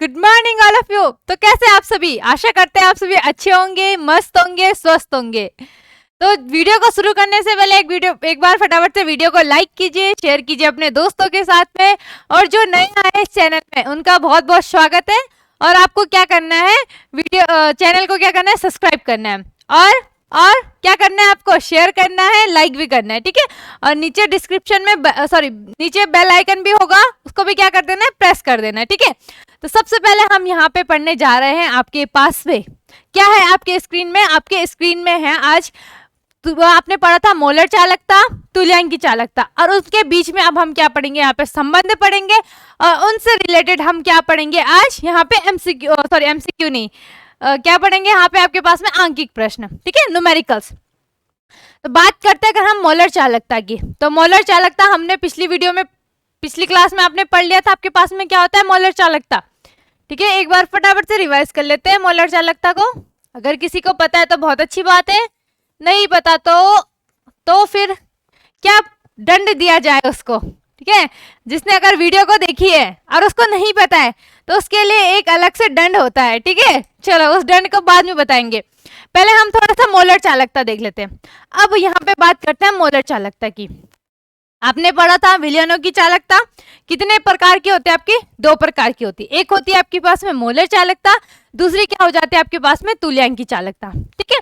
Good morning all of you. तो कैसे आप सभी, आशा करते हैं आप सभी अच्छे होंगे, मस्त होंगे, स्वस्थ होंगे। तो वीडियो को शुरू करने से पहले एक बार फटाफट से वीडियो को लाइक कीजिए, शेयर कीजिए अपने दोस्तों के साथ में। और जो नए आए इस चैनल में उनका बहुत बहुत स्वागत है। और आपको क्या करना है, चैनल को क्या करना है, सब्सक्राइब करना है और क्या करना है, आपको शेयर करना है, लाइक भी करना है, ठीक है। और नीचे डिस्क्रिप्शन में नीचे बेल आइकन भी होगा, उसको भी क्या कर देना है, प्रेस कर देना है, ठीक है। तो सबसे पहले हम यहाँ पे पढ़ने जा रहे हैं। आपके पास में क्या है, आपके स्क्रीन में है आज आपने पढ़ा था मोलर चालकता, तुल्यांक की चालकता, और उसके बीच में अब हम क्या पढ़ेंगे, यहाँ पे संबंध पढ़ेंगे और उनसे रिलेटेड हम क्या पढ़ेंगे आज यहाँ पे एमसीक्यू नहीं, क्या पढ़ेंगे यहाँ पे आपके पास में आंकिक प्रश्न, ठीक है, न्यूमेरिकल्स। तो बात करते हैं अगर हम मोलर चालकता की, तो मोलर चालकता हमने पिछली क्लास में आपने पढ़ लिया था। आपके पास में क्या होता है मोलर चालकता, ठीक है। एक बार फटाफट से रिवाइज कर लेते हैं मोलर चालकता को। अगर किसी को पता है तो बहुत अच्छी बात है, नहीं पता तो फिर क्या दंड दिया जाए उसको, ठीक है। जिसने अगर वीडियो को देखी है और उसको नहीं पता है तो उसके लिए एक अलग से दंड होता है, ठीक है। चलो उस दंड को बाद में बताएंगे, पहले हम थोड़ा सा मोलर चालकता देख लेते हैं। अब यहाँ पे बात करते हैं मोलर चालकता की। आपने पढ़ा था विलियनों की चालकता कितने प्रकार की होती है, आपकी दो प्रकार की होती है। एक होती है आपके पास में मोलर चालकता, दूसरी क्या हो जाती है आपके पास में तुल्यांक की चालकता, ठीक है।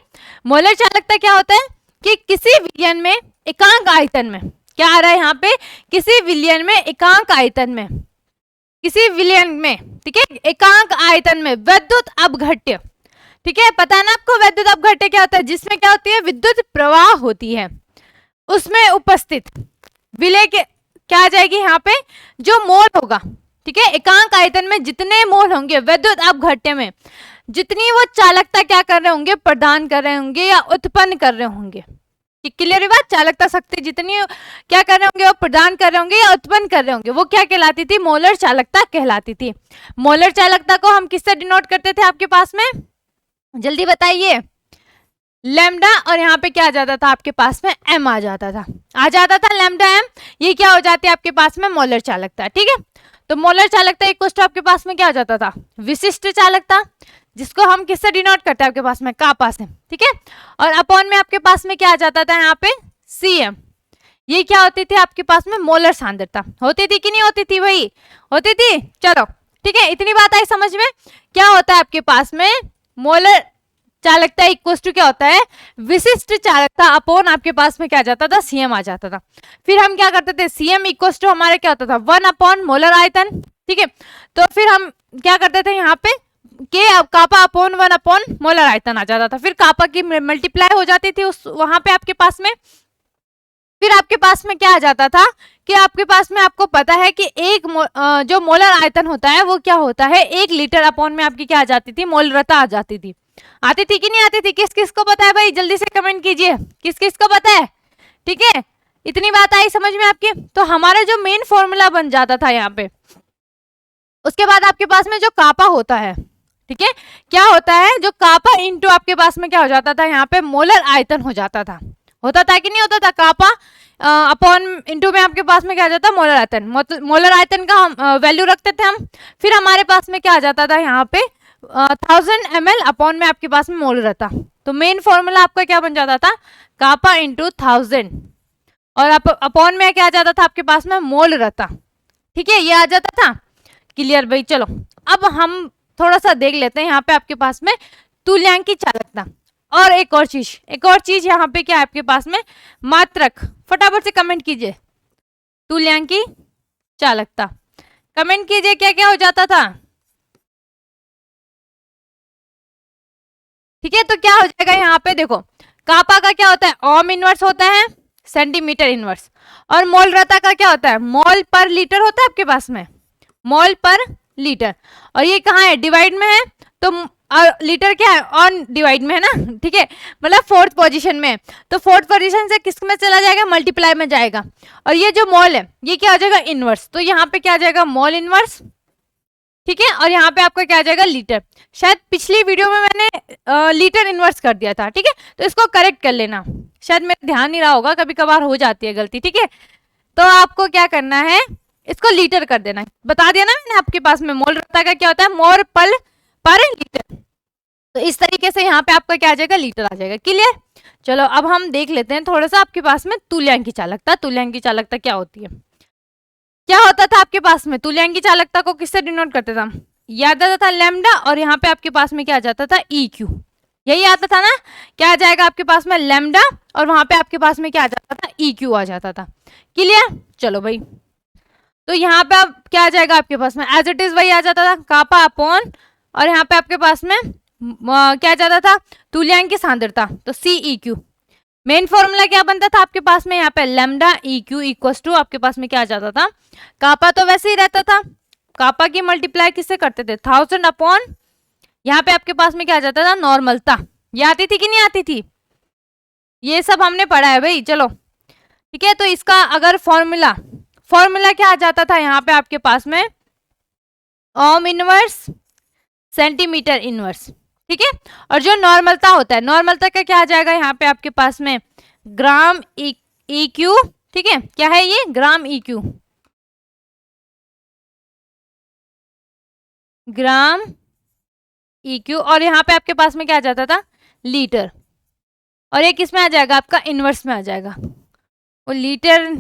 मोलर चालकता क्या होता है कि किसी विलयन में एकांक आयतन में, क्या आ रहा है यहाँ पे, किसी विलयन में एकांक आयतन में, किसी विलयन में, ठीक है, एकांक आयतन में विद्युत अपघट्य, ठीक है। पता है ना आपको विद्युत अपघट्य क्या होता है, जिसमें क्या होती है विद्युत प्रवाह होती है, उसमें उपस्थित विलय के क्या आ जाएगी यहाँ पे, जो मोल होगा, ठीक है। एकांक आयतन में जितने मोल होंगे विद्युत अपघट्य में, जितनी वो चालकता क्या कर रहे होंगे, प्रदान कर रहे होंगे या उत्पन्न कर रहे होंगे, क्लियर बात। चालकता शक्ति जितनी क्या कर रहे होंगे, वो प्रदान कर रहे होंगे या उत्पन्न कर रहे होंगे, वो क्या कहलाती थी, मोलर चालकता कहलाती थी। मोलर चालकता को हम किससे डिनोट करते थे आपके पास में, जल्दी बताइए, लैम्डा, और यहाँ पे क्या आ जाता था आपके पास में, एम आ जाता था लैम्डा एम। ये क्या हो जाती है आपके पास में मोलर चालकता, ठीक है। तो मोलर चालकता एक क्वेश्चन आपके पास में क्या आ जाता था, विशिष्ट चालकता, जिसको हम किससे डिनोट करते हैं आपके पास में, कापा से, ठीक है। और अपॉन में आपके पास में क्या आ जाता था यहाँ पे, सीएम। ये क्या होती थी आपके पास में, मोलर सांद्रता होती थी कि नहीं होती थी, वही होती थी। चलो ठीक है, इतनी बात आई समझ में। क्या होता है आपके पास में मोलर चालकता इक्वल टू क्या होता है, विशिष्ट चालकता अपॉन आपके पास में क्या आ जाता था, सीएम आ जाता था। फिर हम क्या करते थे, सीएम इक्वल टू हमारे क्या होता था, 1 अपॉन मोलर आयतन, ठीक है। तो फिर हम क्या करते थे यहाँ पे, के कापा अपॉन 1 अपॉन मोलर आयतन आ जाता था। फिर कापा की मल्टीप्लाई हो जाती थी उस वहां पे आपके पास में। फिर आपके पास में क्या आ जाता था कि आपके पास में, आपको पता है कि एक जो मोलर आयतन होता है वो क्या होता है, 1 लीटर अपॉन में आपकी क्या आ जाती थी, मोलरता आ जाती थी। आती थी कि नहीं आती थी, किस किस को पता है भाई, जल्दी से कमेंट कीजिए, किस किस को पता है, ठीक है। इतनी बात आई समझ में आपके। तो हमारा जो मेन फॉर्मूला बन जाता था यहाँ पे, उसके बाद आपके पास में जो कापा होता है, ठीक है, क्या होता है, जो कापा इंटू आपके पास में क्या हो जाता था यहाँ पे, मोलर आयतन हो जाता था। होता था कि नहीं होता था, कापा अपॉन इंटू में आपके पास में क्या आ जाता, मोलर आयतन। मोलर आयतन का हम वैल्यू रखते थे हम। फिर हमारे पास में क्या आ जाता था यहाँ पे, 1000 ml अपॉन में आपके पास में मोल रहता। तो मेन फॉर्मूला आपका क्या बन जाता था, कापा इंटू 1000, और अपॉन में क्या आ जाता था आपके पास में, मोल रहता, ठीक है, ये आ जाता था। क्लियर भाई। चलो अब हम थोड़ा सा देख लेते हैं यहाँ पे आपके पास में तुल्यांक की चालकता। और एक और चीज यहाँ पे क्या है आपके पास में, मात्रक। फटाफट से कमेंट कीजिए, तुल्यांक की चालकता, कमेंट कीजिए क्या क्या हो जाता था, ठीक है। तो क्या हो जाएगा यहाँ पे, देखो कापा का क्या होता है, ओम इनवर्स होता है, सेंटीमीटर इनवर्स। और मोलरता का क्या होता है, मोल पर लीटर होता है आपके पास में, मोल पर लीटर। और ये कहाँ है, डिवाइड में है, तो लीटर क्या है, ऑन डिवाइड में है ना, ठीक है, मतलब 4th पोजीशन में। तो 4th पोजीशन से किस में चला जाएगा, मल्टीप्लाई में जाएगा। और ये जो मोल है ये क्या हो जाएगा, इनवर्स। तो यहाँ पे क्या आ जाएगा, मोल इनवर्स, ठीक है। और यहाँ पे आपका क्या आ जाएगा, लीटर। शायद पिछली वीडियो में मैंने लीटर इनवर्स कर दिया था, ठीक है, तो इसको करेक्ट कर लेना, शायद मेरा ध्यान नहीं रहा होगा, कभी कभार हो जाती है गलती, ठीक है। तो आपको क्या करना है, इसको लीटर कर देना। बता दिया ना मैंने आपके पास में मोलरता का क्या होता है, मोल पर लीटर। तो इस तरीके से यहाँ पे आपका क्या आ जाएगा, लीटर आ जाएगा। क्लियर। चलो अब हम देख लेते हैं थोड़ा सा आपके पास में तुल्यांकी चालकता। तुल्यांकी चालकता क्या होती है, क्या होता था आपके पास में, तुल्यांकी चालकता को किससे डिनोट करते था, याद आता था लैम्डा, और यहाँ पे आपके पास में क्या आ जाता था, ई क्यू। यही आता था ना, क्या आ जाएगा आपके पास में लैम्डा, और वहां पे आपके पास में क्या आ जाता था, ई क्यू आ जाता था। क्लियर। चलो भाई, तो यहाँ पे अब क्या आ जाएगा आपके पास में, एज इट इज वही आ जाता था, कापा अपॉन, और यहाँ पे आपके पास में क्या आ जाता था, तुल्यांकी सांद्रता, तो C E Q. Main formula क्या बनता था आपके पास में, यहाँ पे lambda E Q equals to आपके पास में क्या आ जाता था, कापा तो वैसे ही रहता था, कापा की मल्टीप्लाई किससे करते थे, 1000 अपॉन, यहाँ पे आपके पास में क्या आ जाता था, नॉर्मलता। ये आती थी कि नहीं आती थी, ये सब हमने पढ़ा है भाई। चलो ठीक है, तो इसका अगर फॉर्मूला फॉर्मूला क्या आ जाता था यहाँ पे आपके पास में, ओम इनवर्स सेंटीमीटर इनवर्स। ठीक है, और जो नॉर्मलता होता है, नॉर्मलता का क्या आ जाएगा यहाँ पे आपके पास में, ग्राम ई क्यू। ठीक है, क्या है ये, ग्राम ई क्यू, ग्राम ई क्यू, और यहाँ पे आपके पास में क्या आ जाता था, लीटर, और ये किस में आ जाएगा आपका, इनवर्स में आ जाएगा, वो लीटर।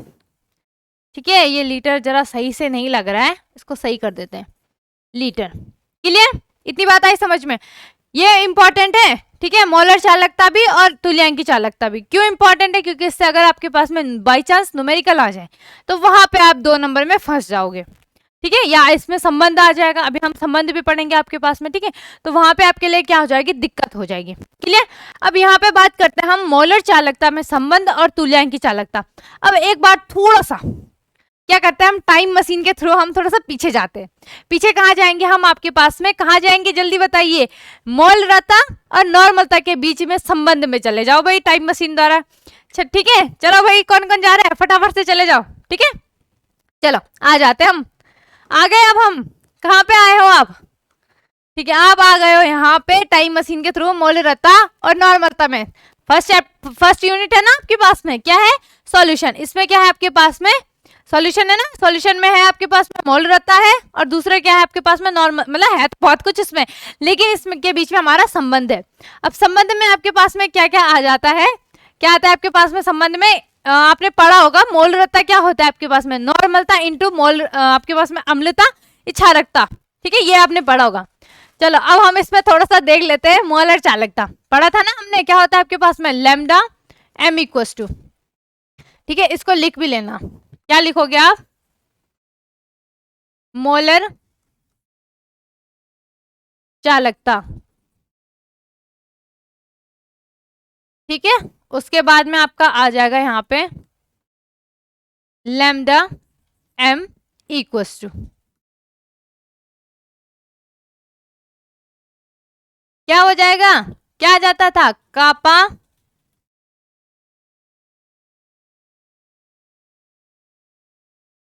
ठीक है, ये लीटर जरा सही से नहीं लग रहा है, इसको सही कर देते हैं, लीटर। क्लियर, इतनी बात आई समझ में, ये इंपॉर्टेंट है। ठीक है, मोलर चालकता भी और तुल्यांकी चालकता भी। क्यों इंपॉर्टेंट है, क्योंकि इससे अगर आपके पास में बाई चांस न्यूमेरिकल आ जाए तो वहां पे आप 2 नंबर में फंस जाओगे। ठीक है, या इसमें संबंध आ जाएगा, अभी हम संबंध भी पढ़ेंगे आपके पास में। ठीक है, तो वहां पे आपके लिए क्या हो जाएगी, दिक्कत हो जाएगी। क्लियर। अब यहाँ पे बात करते हैं हम मोलर चालकता में संबंध और तुल्यांकी चालकता। अब एक बार थोड़ा सा क्या करते हैं, हम टाइम मशीन के थ्रू हम थोड़ा सा पीछे जाते हैं। पीछे कहाँ जाएंगे हम, आपके पास में कहाँ जाएंगे, जल्दी बताइए, मोलरता और नॉर्मलता के बीच में संबंध में चले जाओ भाई, टाइम मशीन द्वारा। अच्छा ठीक है, चलो भाई, कौन कौन जा रहा है, फटाफट से चले जाओ। ठीक है, चलो आ जाते हम, आ गए। अब हम कहाँ पे आए हो आप, ठीक है, आप आ गए हो यहाँ पे टाइम मशीन के थ्रू मोलरता और नॉर्मलता में। फर्स्ट यूनिट है ना आपके पास में, क्या है, सॉल्यूशन। इसमें क्या है आपके पास में, सॉल्यूशन है ना, सॉल्यूशन में है आपके पास में मोलरता है, और दूसरा क्या है आपके पास में नॉर्मल, मतलब है तो बहुत कुछ इसमें, लेकिन इसमें के बीच में हमारा संबंध है। अब संबंध में आपके पास में क्या क्या आ जाता है, क्या आता है आपके पास में संबंध में, आपने पढ़ा होगा मोलरता क्या होता है आपके पास में, नॉर्मलता इंटू मोल, आपके पास में अम्लता इच्छारकता। ठीक है, ये आपने पढ़ा होगा। चलो अब हम इसमें थोड़ा सा देख लेते हैं, मोलर चालकता पढ़ा था ना हमने, क्या होता है आपके पास में, लैम्डा एम इक्वस टू। ठीक है, इसको लिख भी लेना, क्या लिखोगे आप, मोलर चालकता। ठीक है, उसके बाद में आपका आ जाएगा यहाँ पे लैम्डा एम इक्वस टू, क्या हो जाएगा, क्या आ जाता था, कापा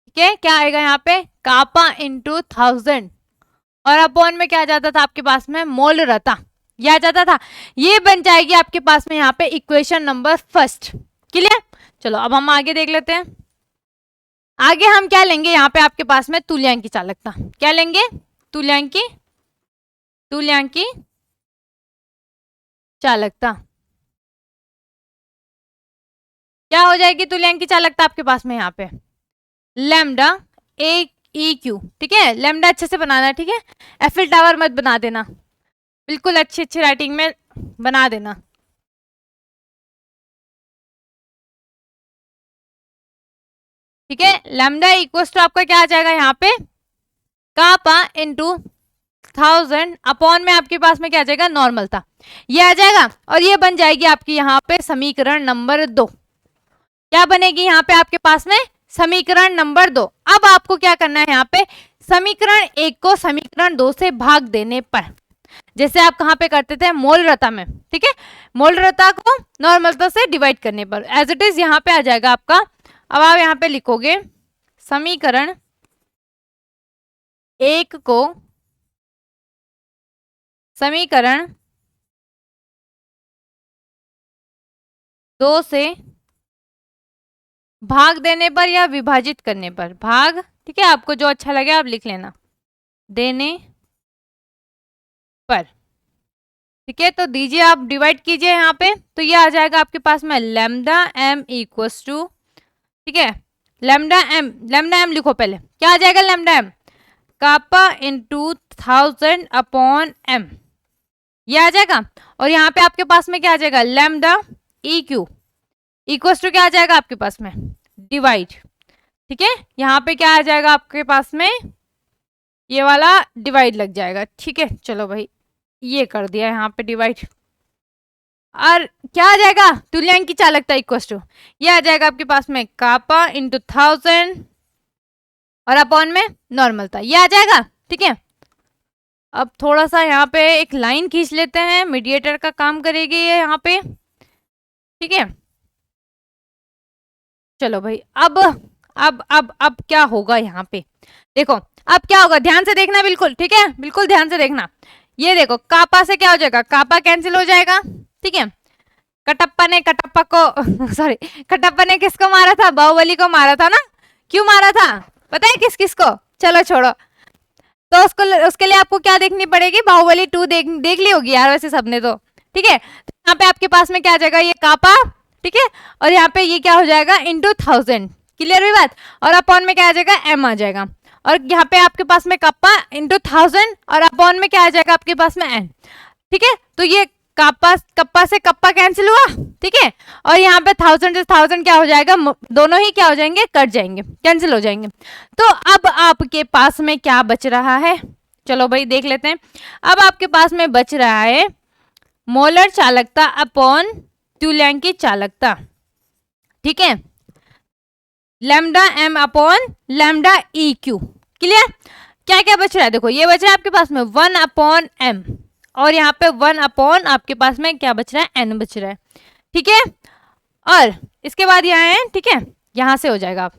ठीक है, क्या आएगा यहाँ पे, कापा इंटू 1000, और अपॉन में क्या आ जाता था आपके पास में, मोलरता, यह आ जाता था। ये बन जाएगी आपके पास में यहाँ पे इक्वेशन नंबर फर्स्ट। क्लियर। चलो अब हम आगे देख लेते हैं, आगे हम क्या लेंगे यहाँ पे आपके पास में, तुल्यांकी चालकता। क्या लेंगे, तुल्यांकी तुल्यांकी चालकता। क्या हो जाएगी तुल्यांकी चालकता आपके पास में यहाँ पे, लैम्डा ए ई क्यू। ठीक है, लैम्डा अच्छे से बनाना है, ठीक है, एफिल टावर मत बना देना, बिल्कुल अच्छी अच्छी राइटिंग में बना देना। ठीक है, लैम्डा इक्वल्स टू आपका क्या आ जाएगा यहाँ पे, कापा इंटू 1000 अपॉन में आपके पास में क्या आ जाएगा, नॉर्मल था, ये आ जाएगा, और ये बन जाएगी आपकी यहाँ पे समीकरण नंबर 2। क्या बनेगी यहाँ पे आपके पास में, समीकरण नंबर 2। अब आपको क्या करना है यहाँ पे, समीकरण 1 को समीकरण 2 से भाग देने पर, जैसे आप कहाँ पे करते थे, मोलरता में। ठीक है, मोलरता को नॉर्मलता से डिवाइड करने पर एज इट इज यहाँ पे आ जाएगा आपका। अब आप यहाँ पे लिखोगे समीकरण 1 को समीकरण 2 से भाग देने पर या विभाजित करने पर, भाग ठीक है, आपको जो अच्छा लगे आप लिख लेना, देने पर। ठीक है, तो दीजिए, आप डिवाइड कीजिए यहाँ पे, तो ये आ जाएगा आपके पास में लैम्डा एम इक्वल्स टू, ठीक है, लैम्डा एम लिखो पहले, क्या आ जाएगा लैम्डा एम, कापा इंटू 1000 अपॉन एम, ये आ जाएगा। और यहाँ पे आपके पास में क्या आ जाएगा, lambda E Q equals to क्या आ जाएगा आपके पास में, डिवाइड। ठीक है, यहाँ पे क्या आ जाएगा आपके पास में, ये वाला डिवाइड लग जाएगा। ठीक है, चलो भाई ये कर दिया यहाँ पे डिवाइड, और क्या आ जाएगा, तुल्यांक की चालकता इक्वल टू, ये आ जाएगा आपके पास में कापा इंटू 1000 और अपॉन में नॉर्मलता, ये आ जाएगा। ठीक है, अब थोड़ा सा यहाँ पे एक लाइन खींच लेते हैं, मीडिएटर का काम करेगी ये यहाँ पे। ठीक है, चलो भाई, अब क्या होगा यहाँ पे, देखो अब क्या होगा, ध्यान से देखना बिल्कुल, ठीक है, बिल्कुल ध्यान से देखना। ये देखो, कापा से क्या हो जाएगा, कापा कैंसिल हो जाएगा। ठीक है, कटप्पा ने कटप्पा को सॉरी, कटप्पा ने किसको मारा था, बाहुबली को मारा था ना, क्यों मारा था पता है, किस किस को, चलो छोड़ो, तो उसके लिए आपको क्या देखनी पड़ेगी, बाहुबली 2 देख ली होगी यार वैसे सबने तो। ठीक है, तो यहाँ पे आपके पास में क्या आ जाएगा, ये कापा, ठीक है, और यहाँ पे ये क्या हो जाएगा इंटू 1000, क्लियर हुई बात, और अपॉन में क्या आ जाएगा, एम आ जाएगा, और यहाँ पे आपके पास में कप्पा इंटू 1000 और अपॉन में क्या आ जाएगा आपके पास में एन। ठीक है, तो ये कप्पा से कप्पा कैंसिल हुआ। ठीक है, और यहाँ पे 1000 से 1000 क्या हो जाएगा, दोनों ही क्या हो जाएंगे, कट जाएंगे, कैंसिल हो जाएंगे। तो अब आपके पास में क्या बच रहा है, चलो भाई देख लेते हैं। अब आपके पास में बच रहा है मोलर चालकता अपॉन तुल्यांक की चालकता। ठीक है, lambda M upon lambda E Q, clear. क्या क्या बच रहा है, देखो ये बच रहा है आपके पास में 1 अपॉन एम, और यहाँ पे 1 अपॉन आपके पास में क्या बच रहा है, एन बच रहा है। ठीक है, और इसके बाद यहाँ है, ठीक है, यहां से हो जाएगा आप।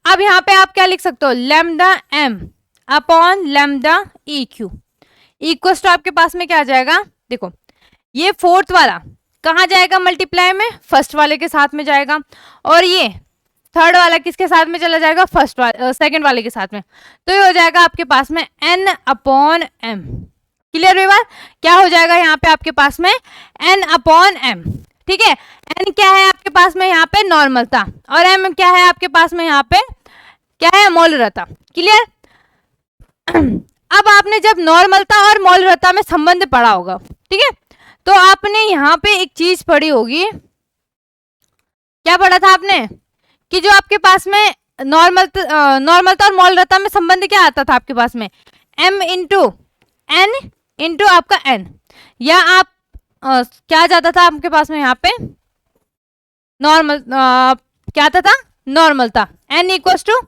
अब यहाँ पे आप क्या लिख सकते हो, lambda M upon lambda E Q equal to आपके पास में क्या आ जाएगा, देखो ये फोर्थ वाला कहाँ जाएगा, मल्टीप्लाई में फर्स्ट वाले के साथ में जाएगा, और ये थर्ड वाला किसके साथ में चला जाएगा, सेकंड वाले के साथ में, तो ये हो जाएगा आपके पास में n अपॉन एम। क्लियर हुई बात, क्या हो जाएगा यहाँ पे आपके पास में n अपॉन एम। ठीक है, n क्या है आपके पास में यहाँ पे, नॉर्मलता, और m क्या है आपके पास में यहाँ पे, क्या है, मोलरता। क्लियर, अब आपने जब नॉर्मलता और मोलरता में संबंध पढ़ा होगा, ठीक है, तो आपने यहाँ पे एक चीज पढ़ी होगी, क्या पढ़ा था आपने, कि जो आपके पास में नॉर्मलता और मोलरता में संबंध क्या आता था आपके पास में, m इंटू एन इंटू आपका n, या आप क्या जाता था आपके पास में यहाँ पे, क्या आता था, नॉर्मलता, n equals to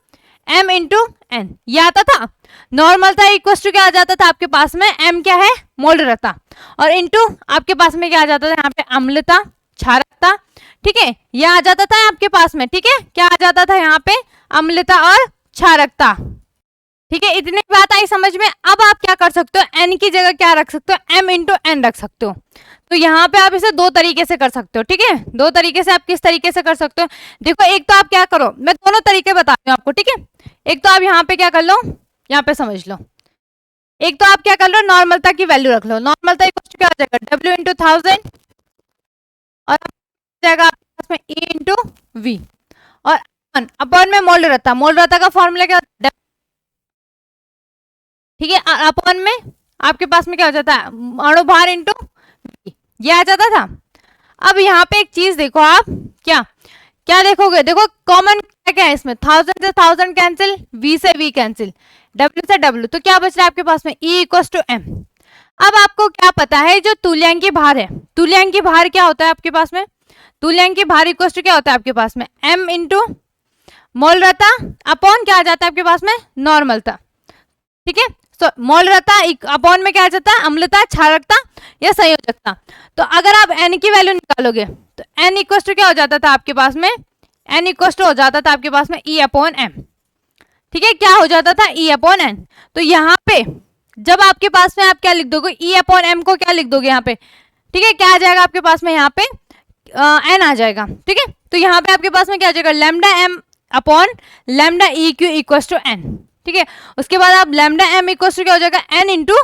m into N, ये आता था। नॉर्मलता इक्वल्स टू क्या आ जाता था आपके पास में, m क्या है, मोलरता, और इंटू आपके पास में क्या आ जाता था यहाँ पे, अम्लता, क्षारकता। ठीक है, यह आ जाता था आपके पास में, ठीक है, क्या आ जाता था यहाँ पे, अम्लता और क्षारकता। ठीक है, इतनी बात आई समझ में। अब आप क्या कर सकते हो, n की जगह क्या रख सकते हो, m इंटू एन रख सकते हो। तो यहाँ पे आप इसे दो तरीके से कर सकते हो। ठीक है, दो तरीके से, आप किस तरीके से कर सकते हो, देखो एक तो आप क्या करो, मैं दोनों तरीके बता रही हूँ आपको। ठीक है, एक तो आप यहाँ पे क्या कर लो, यहाँ पे समझ लो, एक तो आप क्या कर लो, नॉर्मलता की वैल्यू रख लो, नॉर्मलता क्या हो जाएगा, w इंटू 1000 और जाएगा आपके पास में e इंटू वी, और अपॉन में मोलरता, मोलरता का फॉर्मूला क्या होता है, ठीक है, अपॉन में आपके पास में क्या हो जाता है, अणुभार इंटू ये आ जाता था। अब यहाँ पे एक चीज देखो आप, क्या क्या देखोगे, देखो कॉमन क्या है इसमें, 1000 से 1000 कैंसिल, v से v कैंसिल, w से w, तो क्या बच रहा है आपके पास में, e इक्वल्स टू m। अब आपको क्या पता है, जो तुल्यांकी भार है, तुल्यांकी भार क्या होता है आपके पास में, तुल्यांकी भार इक्वल्स टू क्या होता है आपके पास में, m इंटू मोलरता अपॉन क्या आ जाता है आपके पास में, नॉर्मलता। ठीक है, तो मोलरता अपॉन में क्या आ जाता है, अम्लता, क्षारकता या संयोजकता। तो अगर आप n की वैल्यू निकालोगे तो n इक्वल टू क्या हो जाता था आपके पास में, n इक्वल टू हो जाता था आपके पास में e अपॉन m। ठीक है, क्या हो जाता था, e अपॉन n। तो यहाँ पे जब आपके पास में आप क्या लिख दोगे, e अपॉन m को क्या लिख दोगे यहाँ पे, ठीक है, क्या आ जाएगा आपके पास में यहाँ पे n आ जाएगा। ठीक है, तो यहाँ पे आपके पास में क्या आ जाएगा, lambda m upon lambda E Q equal to N. ठीक है, उसके बाद आप लैम्डा एम इक्वल टू क्या हो जाएगा, N into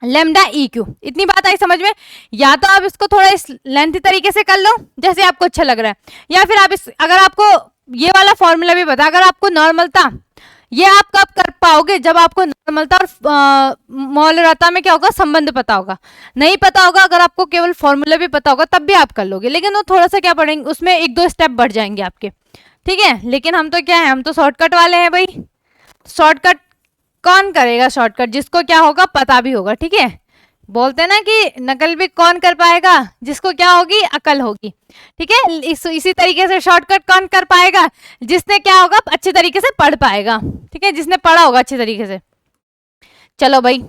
lambda E Q. इतनी बात आई समझ में? या तो आप इसको थोड़ा इस लेंथी तरीके से कर लो जैसे आपको अच्छा लग रहा है, या फिर आप इस, अगर आपको ये वाला फॉर्मूला भी पता, अगर आपको नॉर्मलता, ये आप कब कर पाओगे, जब आपको नॉर्मलता और मौलरता में क्या होगा, संबंध पता होगा। नहीं पता होगा, अगर आपको केवल फॉर्मूला भी पता होगा तब भी आप कर लोगे, लेकिन वो थोड़ा सा क्या पढ़ेंगे, उसमें एक दो स्टेप बढ़ जाएंगे आपके। ठीक है, लेकिन हम तो क्या है, हम तो शॉर्टकट वाले हैं भाई। शॉर्टकट कौन करेगा, शॉर्टकट जिसको क्या होगा पता भी होगा। ठीक है, बोलते हैं ना कि नकल भी कौन कर पाएगा, जिसको क्या होगी, अकल होगी। ठीक है, इसी तरीके से शॉर्टकट कौन कर पाएगा, जिसने क्या होगा, अच्छे तरीके से पढ़ पाएगा। ठीक है, जिसने पढ़ा होगा अच्छे तरीके से। चलो भाई,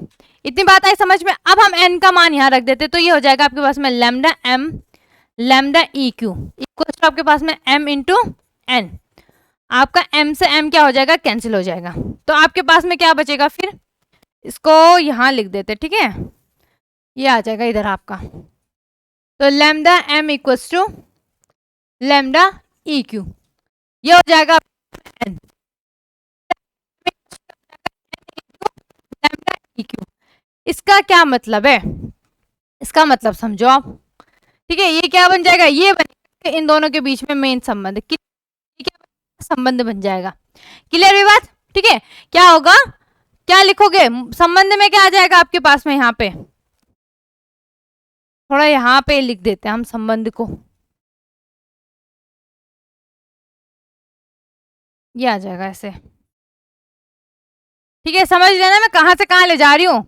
इतनी बात आई समझ में। अब हम n का मान यहाँ रख देते, तो ये हो जाएगा आपके पास में lambda m lambda E Q equal to आपके पास में m इंटू एन। आपका m से m क्या हो जाएगा, कैंसिल हो जाएगा। तो आपके पास में क्या बचेगा, फिर इसको यहाँ लिख देते। ठीक है, ये आ जाएगा इधर आपका, तो lambda m equals to lambda E Q, ये हो जाएगा n लैम्डा ई क्यू। इसका क्या मतलब है, इसका मतलब समझो आप। ठीक है, ये क्या बन जाएगा, ये बन इन दोनों के बीच में मेन संबंध, संबंध बन जाएगा। क्लियर हुई बात? ठीक है, क्या होगा, क्या लिखोगे संबंध में, क्या आ जाएगा आपके पास में, यहाँ पे थोड़ा यहाँ पे लिख देते हैं हम संबंध को, ये आ जाएगा ऐसे। ठीक है, समझ लेना मैं कहाँ से कहाँ ले जा रही हूँ,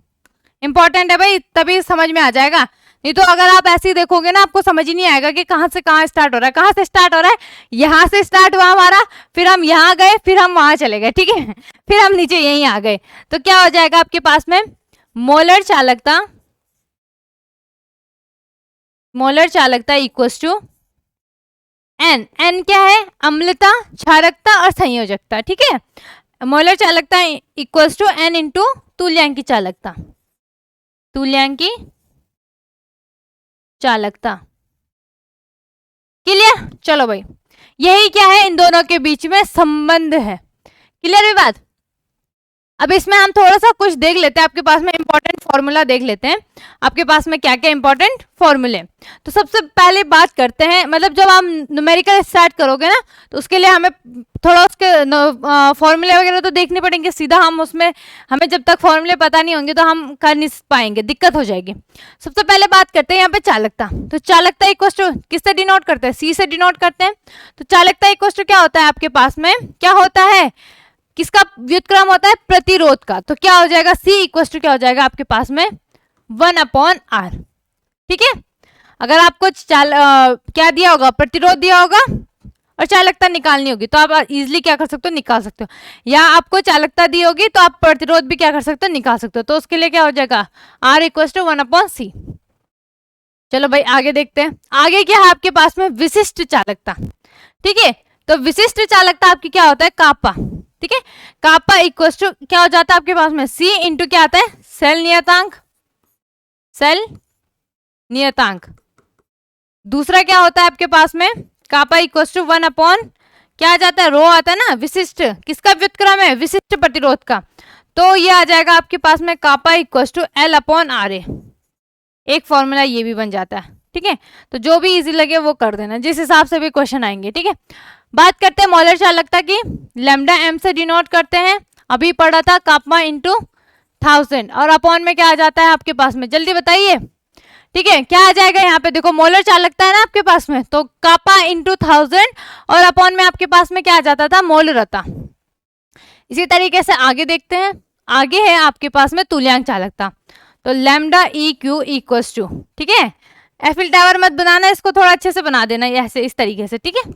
इंपॉर्टेंट है भाई, तभी समझ में आ जाएगा। नहीं तो अगर आप ऐसे ही देखोगे ना, आपको समझ ही नहीं आएगा कि कहाँ से कहाँ स्टार्ट हो रहा है। कहाँ से स्टार्ट हो रहा है, यहाँ से स्टार्ट हुआ हमारा, फिर हम यहाँ गए, फिर हम वहां चले गए। ठीक है, फिर हम नीचे यहीं आ गए। तो क्या हो जाएगा आपके पास में, मोलर चालकता, मोलर चालकता इक्वल्स टू एन। एन क्या है, अम्लता, क्षारकता और संयोजकता। ठीक है, मोलर चालकता इक्वल्स टू एन इंटू तुल्यांकी चालकता, तुल्यांकी चालकता। क्लियर? चलो भाई, यही क्या है, इन दोनों के बीच में संबंध है। क्लियर है बात? अब इसमें हम थोड़ा सा कुछ देख लेते हैं, आपके पास में इंपॉर्टेंट फॉर्मूला देख लेते हैं, आपके पास में क्या क्या इंपॉर्टेंट फॉर्मूले। तो सबसे पहले बात करते हैं, मतलब जब आप न्यूमेरिकल स्टार्ट करोगे ना, तो उसके लिए हमें थोड़ा उसके फॉर्मूले वगैरह तो देखने पड़ेंगे। सीधा हम उसमें, हमें जब तक फॉर्मूले पता नहीं होंगे तो हम कर नहीं पाएंगे, दिक्कत हो जाएगी। सबसे पहले बात करते हैं यहाँ पे चालकता। तो चालकता इक्वल टू किससे डिनोट करते हैं, सी से डिनोट करते हैं। तो चालकता इक्वल टू क्या होता है आपके पास में, क्या होता है, किसका व्युत्क्रम होता है, प्रतिरोध का। तो क्या हो जाएगा, C इक्वल टू क्या हो जाएगा आपके पास में 1/R। ठीक है, अगर आपको क्या दिया होगा, प्रतिरोध दिया होगा और चालकता निकालनी होगी, तो आप इजिली क्या कर सकते हो, निकाल सकते हो। या आपको चालकता दी होगी तो आप प्रतिरोध भी क्या कर सकते हो, निकाल सकते हो। तो उसके लिए क्या हो जाएगा, R इक्वल टू 1/C। चलो भाई आगे देखते हैं, आगे क्या है आपके पास में, विशिष्ट चालकता। ठीक है, तो विशिष्ट चालकता आपकी क्या होता है, कापा। ठीक है, कापा इक्वल टू क्या हो जाता है आपके पास में, C इंटू क्या आता है, सेल नियतांक, सेल नियतांक। दूसरा क्या होता है आपके पास में, कापा इक्वल टू 1/ क्या आ जाता है, रो आता है ना, विशिष्ट किसका व्युत्क्रम है, विशिष्ट प्रतिरोध का। तो ये आ जाएगा आपके पास में कापा इक्वल टू L/RA। एक फॉर्मूला ये भी बन जाता है। ठीक है, तो जो भी इजी लगे वो कर देना, जिस हिसाब से भी क्वेश्चन आएंगे। ठीक है, बात करते हैं मोलर चालकता की, लैम्डा m से डिनोट करते हैं, अभी पढ़ा था कापा इंटू 1000 और अपॉन में क्या आ जाता है आपके पास में, जल्दी बताइए। ठीक है, क्या आ जाएगा यहाँ पे, देखो मोलर चालकता है ना आपके पास में, तो कापा इंटू 1000 और अपॉन में आपके पास में क्या आ जाता था, मोलरता। इसी तरीके से आगे देखते हैं, आगे है आपके पास में तुल्यांक चालकता। तो lambda E Q equals to, ठीक है, एफिल टावर मत बनाना, इसको थोड़ा अच्छे से बना देना ऐसे इस तरीके से। ठीक है,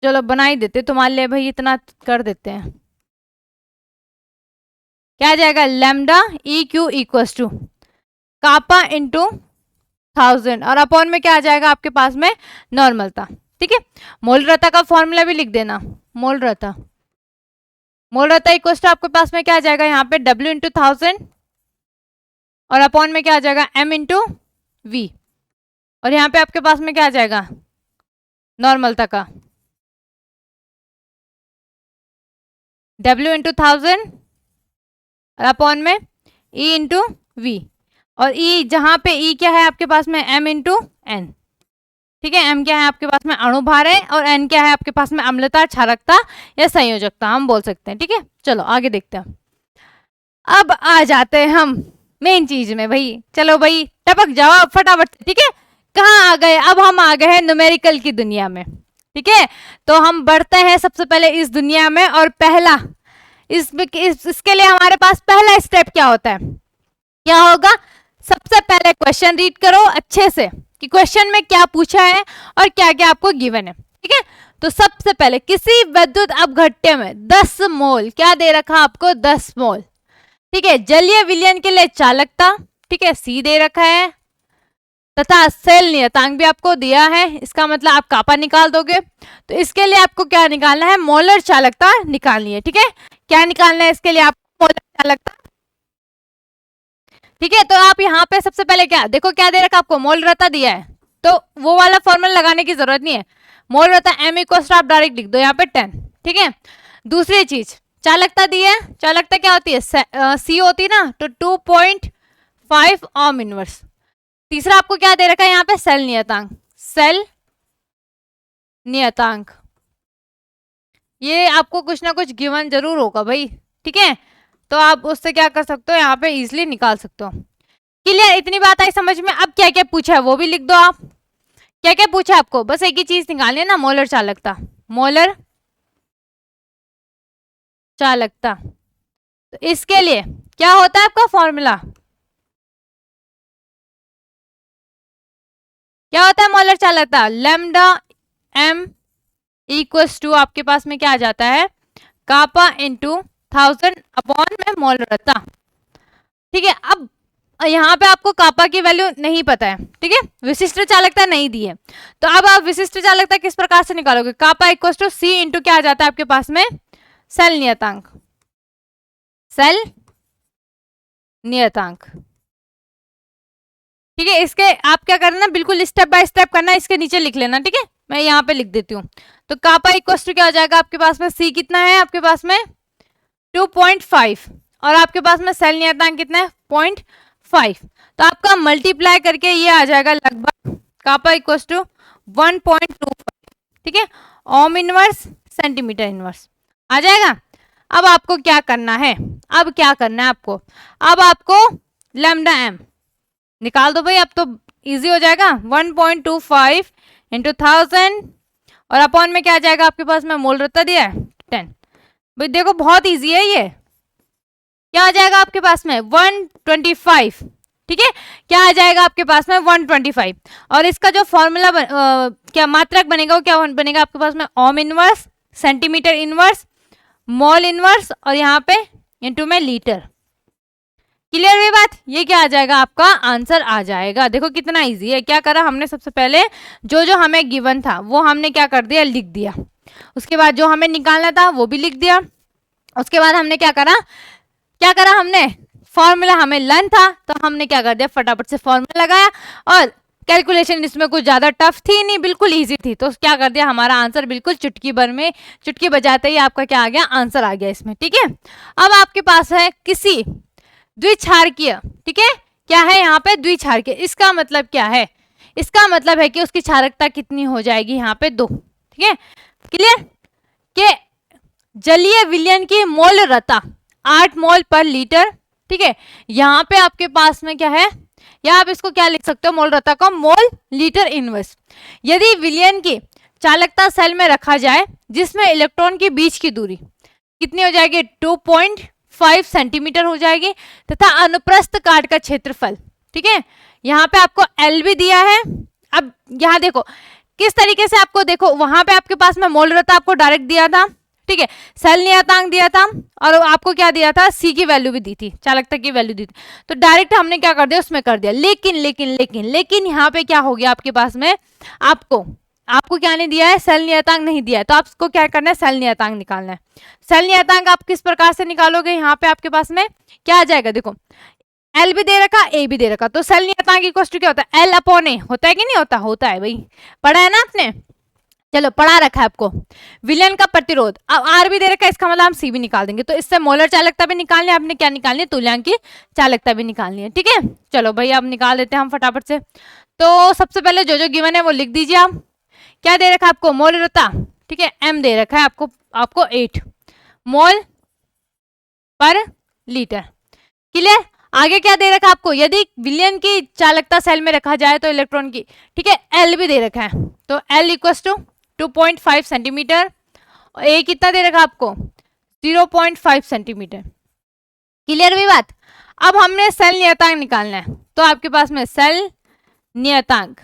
चलो बना ही देते तुम्हारे लिए भाई, इतना कर देते हैं। क्या आ जाएगा, lambda E Q equals to kappa into 1000 और अपॉन में क्या आ जाएगा आपके पास में, नॉर्मलता। ठीक है, मोलरता का फॉर्मूला भी लिख देना, मोलरता, मोलरता इक्वल्स टू आपके पास में क्या आ जाएगा यहाँ पे, W इंटू 1000 और अपॉन में क्या आ जाएगा, M इंटू V और यहाँ पे आपके पास में क्या आ जाएगा, नॉर्मलता का। W इंटू 1000 अपॉन में E इंटू V, और E जहां पे E क्या है आपके पास में M इंटू N, ठीक है। M क्या है आपके पास में अणु भार है, और N क्या है आपके पास में अम्लता, क्षारकता या संयोजकता हम बोल सकते हैं, ठीक है। चलो आगे देखते हैं। अब आ जाते हैं हम मेन चीज में भाई, चलो भाई टपक जाओ फटाफट से, ठीक है। कहाँ आ गए, अब हम आ गए हैं न्यूमेरिकल की दुनिया में, ठीक है। तो हम बढ़ते हैं सबसे पहले इस दुनिया में, और पहला इसके लिए हमारे पास पहला स्टेप क्या होता है, क्या होगा। सबसे पहले क्वेश्चन रीड करो अच्छे से कि क्वेश्चन में क्या पूछा है और क्या क्या आपको गिवन है, ठीक है। तो सबसे पहले किसी विद्युत अपघट्य में 10 मोल क्या दे रखा आपको, 10 मोल, ठीक है। जलीय विलयन के लिए चालकता, ठीक है, सी दे रखा है, तथा सेल नियतांक भी आपको दिया है। इसका मतलब आप कापा निकाल दोगे, तो इसके लिए आपको क्या निकालना है, मोलर चालकता निकालनी है, ठीक है। क्या निकालना है इसके लिए आपको, मोलर चालकता, ठीक है। तो आप यहाँ पे सबसे पहले क्या देखो, क्या दे रखा आपको, मोलरता दिया है, तो वो वाला फॉर्मूला लगाने की जरूरत नहीं है। मोलरता M इक्वल आप डायरेक्ट लिख दो यहाँ पे 10, ठीक है। दूसरी चीज चालकता दी है, चालकता क्या होती है, C होती है ना, तो 2.5 ओम इनवर्स। तीसरा आपको क्या दे रखा है यहाँ पे, सेल नियतांक, सेल नियतांक, ये आपको कुछ ना कुछ गिवन जरूर होगा भाई, ठीक है। तो आप उससे क्या कर सकते हो, यहाँ पे इजिली निकाल सकते हो। क्लियर, इतनी बात आई समझ में। अब क्या क्या पूछा है वो भी लिख दो आप, क्या क्या पूछा है आपको, बस एक ही चीज निकालनी है ना, मोलर चालकता, मोलर चालकता। तो इसके लिए क्या होता है आपका फॉर्मूला, क्या होता है मोलर चालकता, लैम्डा M इक्वल्स टू आपके पास में क्या आ जाता है, कापा इंटू 1000 अपॉन में मोलरता, ठीक है। अब यहाँ पे आपको कापा की वैल्यू नहीं पता है, ठीक है, विशिष्ट चालकता नहीं दी है, तो अब आप विशिष्ट चालकता किस प्रकार से निकालोगे, कापा इक्वल्स टू C इंटू क्या आ जाता है आपके पास में, सेल नियतांक, सेल नियतांक, ठीक है। इसके आप क्या करना, बिल्कुल स्टेप बाय स्टेप करना, इसके नीचे लिख लेना, ठीक है। मैं यहाँ पे लिख देती हूँ। तो कापा इक्वल्स टू क्या हो जाएगा आपके पास में, C कितना है आपके पास में 2.5, और आपके पास में सेल नियतांक कितना है 0.5, तो आपका मल्टीप्लाई करके ये आ जाएगा लगभग कापा इक्वल्स टू 1.25, ठीक है, ओम इनवर्स सेंटीमीटर इनवर्स आ जाएगा। अब आपको क्या करना है, अब क्या करना है आपको, अब आपको लैम्डा M निकाल दो भाई, अब तो इजी हो जाएगा, 1.25 इंटू 1000 और अपॉन में क्या आ जाएगा आपके पास में, मोलरता दिया है 10, भाई देखो बहुत इजी है ये, क्या आ जाएगा आपके पास में 125, ठीक है। क्या आ जाएगा आपके पास में 125, और इसका जो फॉर्मूला क्या मात्रक बनेगा वो क्या बनेगा आपके पास में, ohm inverse centimetre inverse mole inverse और यहाँ पे इनटू में लीटर। क्लियर हुई बात, ये क्या आ जाएगा आपका आंसर आ जाएगा। देखो कितना इजी है, क्या करा हमने, सबसे पहले जो जो हमें गिवन था वो हमने क्या कर दिया, लिख दिया, उसके बाद जो हमें निकालना था वो भी लिख दिया, उसके बाद हमने क्या करा हमने फॉर्मूला हमें लर्न था तो हमने क्या कर दिया, फटाफट से फॉर्मूला लगाया, और कैलकुलेशन इसमें कुछ ज्यादा टफ थी नहीं, बिल्कुल इजी थी, तो क्या कर दिया, हमारा आंसर बिल्कुल चुटकी भर में, चुटकी बजाते ही आपका क्या आ गया, आंसर आ गया इसमें, ठीक है। अब आपके पास है किसी द्विक्षारकीय, ठीक है, क्या है यहाँ पे द्विक्षारकीय, इसका मतलब क्या है, इसका मतलब है कि उसकी क्षारकता कितनी हो जाएगी यहाँ पे 2, ठीक है। क्लियर, के जलीय विलयन की मोलरता 8 मोल पर लीटर, ठीक है। यहाँ पे आपके पास में क्या है, या आप इसको क्या लिख सकते हो, मोलरता को मोल लीटर इनवर्स। यदि विलयन की चालकता सेल में रखा जाए जिसमें इलेक्ट्रॉन के बीच की दूरी कितनी हो जाएगी, 2.5 सेंटीमीटर हो जाएगी, तथा अनुप्रस्थ काट का क्षेत्रफल, ठीक है, यहाँ पे आपको L भी दिया है। अब यहाँ देखो किस तरीके से आपको, देखो वहां पे आपके पास में मोलरता आपको डायरेक्ट दिया था, ठीक है, सेल नियतांक दिया था, और आपको क्या दिया था, C की वैल्यू भी दी थी, चालकता की वैल्यू दी थी, तो डायरेक्ट हमने क्या कर दिया, उसमें कर दिया। लेकिन लेकिन लेकिन लेकिन यहाँ पे क्या हो गया आपके पास में, आपको क्या नहीं दिया है, सेल नियतांक नहीं दिया है, तो आपको क्या करना है, सेल नियतांक निकालना है। सेल नियतांक आप किस प्रकार से निकालोगे, यहाँ पे आपके पास में क्या आ जाएगा, देखो L भी दे रखा, A भी दे रखा, तो सेल नियतांक इक्वल टू क्या होता है, L अपॉन A होता है कि नहीं होता, होता है भाई, पढ़ा है ना आपने। चलो पढ़ा रखा है आपको विलयन का प्रतिरोध। अब आर भी दे रखा है, इसका मतलब हम सी भी निकाल देंगे। तो इससे मोलर चालकता भी निकालनी है, आपने क्या निकालनी है, तुल्यांक की चालकता भी निकालनी है। ठीक है, चलो भाई अब निकाल देते हैं हम फटाफट से। तो सबसे पहले जो जो गिवन है वो लिख दीजिए आप। क्या दे रखा है आपको, मोलरता, ठीक है, एम दे रखा है आपको 8 मोल पर लीटर। क्लियर। आगे क्या दे रखा है आपको, यदि विलयन की चालकता सेल में रखा जाए तो इलेक्ट्रॉन की, ठीक है, एल भी दे रखा है। तो एल इक्वस टू 2.5 सेंटीमीटर, और ए कितना दे रखा आपको 0.5 सेंटीमीटर। क्लियर भी बात। अब हमने सेल नियतांक निकालना है, तो आपके पास में सेल नियतांक,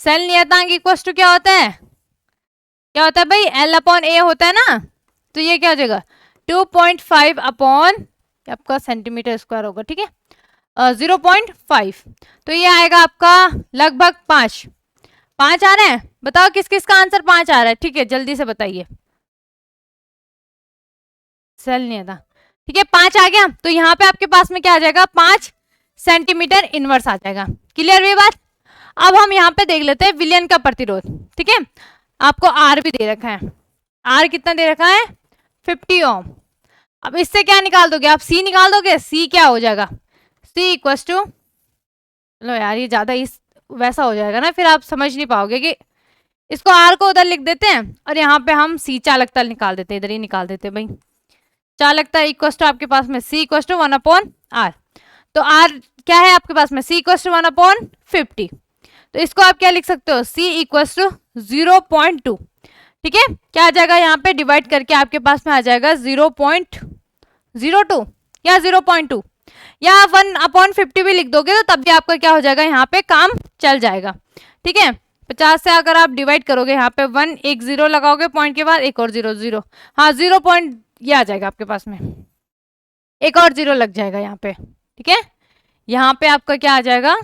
सेल नियतांक इक्वल टू क्या होता है, क्या होता है भाई, एल अपॉन ए होता है ना। तो ये क्या हो जाएगा 2.5 अपॉन आपका सेंटीमीटर स्क्वायर होगा, ठीक है, 0.5। तो ये आएगा आपका लगभग 5 आ रहे हैं। बताओ किस किस का आंसर 5 आ रहा है, ठीक है, जल्दी से बताइए। सेल नहीं था, ठीक है, 5 आ गया। तो यहाँ पे आपके पास में क्या आ जाएगा, 5 सेंटीमीटर इनवर्स आ जाएगा। क्लियर हुई बात। अब हम यहाँ पे देख लेते हैं विलयन का प्रतिरोध। ठीक है, आपको आर भी दे रखा है, आर कितना दे रखा है 50 ओम। अब इससे क्या निकाल दोगे आप, सी निकाल दोगे। सी क्या हो जाएगा, सी इक्वल टू, चलो यार ये ज्यादा इस वैसा हो जाएगा ना, फिर आप समझ नहीं पाओगे। कि इसको आर को उधर लिख देते हैं और यहाँ पे हम सी चालकता निकाल देते हैं, इधर ही निकाल देते हैं भाई। चालकता इक्वल टू आपके पास में सी इक्वल टू 1 अपॉन आर। तो आर क्या है आपके पास में, सी इक्वल टू 1 अपॉन 50। तो इसको आप क्या लिख सकते हो, सी इक्वल टू 0.2। ठीक है, क्या आ जाएगा यहाँ पे डिवाइड करके आपके पास में आ जाएगा 0.02 या 0.2 या 1 अपॉन 50 भी लिख दोगे तो तब भी आपका क्या हो जाएगा, यहाँ पे काम चल जाएगा। ठीक है, 50 से अगर आप डिवाइड करोगे, यहाँ पे 1 एक 0 लगाओगे पॉइंट के बाद, एक और 0 0, हाँ 0 पॉइंट ये आ जाएगा आपके पास में, एक और 0 लग जाएगा यहाँ पे। ठीक है, यहाँ पे आपका क्या आ जाएगा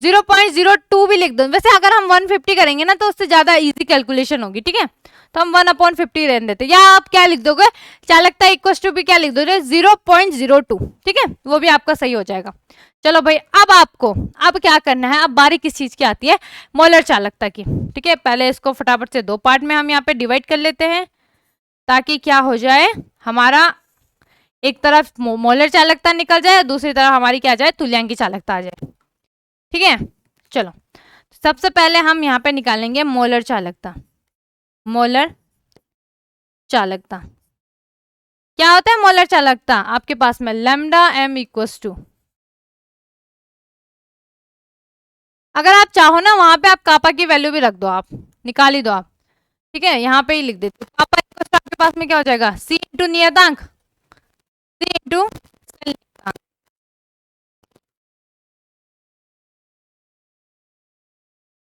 0.02 भी लिख दो। वैसे अगर हम 150 करेंगे ना तो उससे ज्यादा इजी कैलकुलेशन होगी। ठीक है, तो हम 1 अपॉन 50 रहने देते, या आप क्या लिख दोगे, चालकता इक्वल टू भी क्या लिख दोगे 0.02। ठीक है, वो भी आपका सही हो जाएगा। चलो भाई, अब आपको अब क्या करना है, अब बारी किस चीज की आती है, मोलर चालकता की। ठीक है, पहले इसको फटाफट से 2 पार्ट में हम यहाँ पे डिवाइड कर लेते हैं, ताकि क्या हो जाए, हमारा एक तरफ मोलर चालकता निकल जाए, दूसरी तरफ हमारी क्या जाए, तुल्यांकी चालकता आ जाए। ठीक है, चलो सबसे पहले हम यहाँ पे निकालेंगे मोलर चालकता। मोलर चालकता क्या होता है, मोलर चालकता आपके पास में लैम्डा एम इक्वल्स टू, अगर आप चाहो ना वहां पे आप कापा की वैल्यू भी रख दो, आप निकाल ही दो आप। ठीक है, यहाँ पे ही लिख देते, कापा इक्वल्स टू आपके पास में क्या हो जाएगा, सी इंटू नियतांक, सी इंटू नियतांक।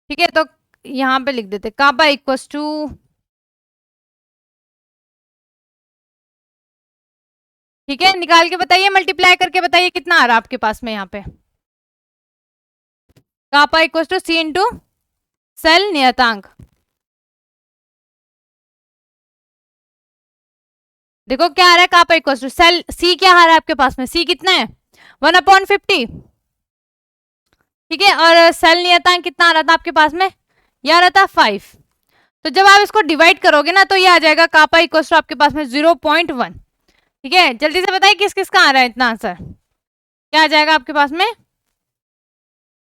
ठीक है, तो यहाँ पे लिख देते कापा इक्वल्स टू, ठीक है, निकाल के बताइए, मल्टीप्लाई करके बताइए कितना आ रहा है आपके पास में यहाँ पे, kappa equals to C into cell नियतांक। देखो क्या आ रहा है, kappa equals to cell, C क्या आ रहा है आपके पास में, सी कितना है 1 अपॉन 50। ठीक है, और सेल नियतांक कितना आ रहा था आपके पास में, ये आ रहा था 5। तो जब आप इसको डिवाइड करोगे ना तो ये आ जाएगा कापा इक्वल्स टू आपके पास में 0.1। ठीक है, जल्दी से बताइए किस किस का आ रहा है इतना आंसर, क्या आ जाएगा आपके पास में,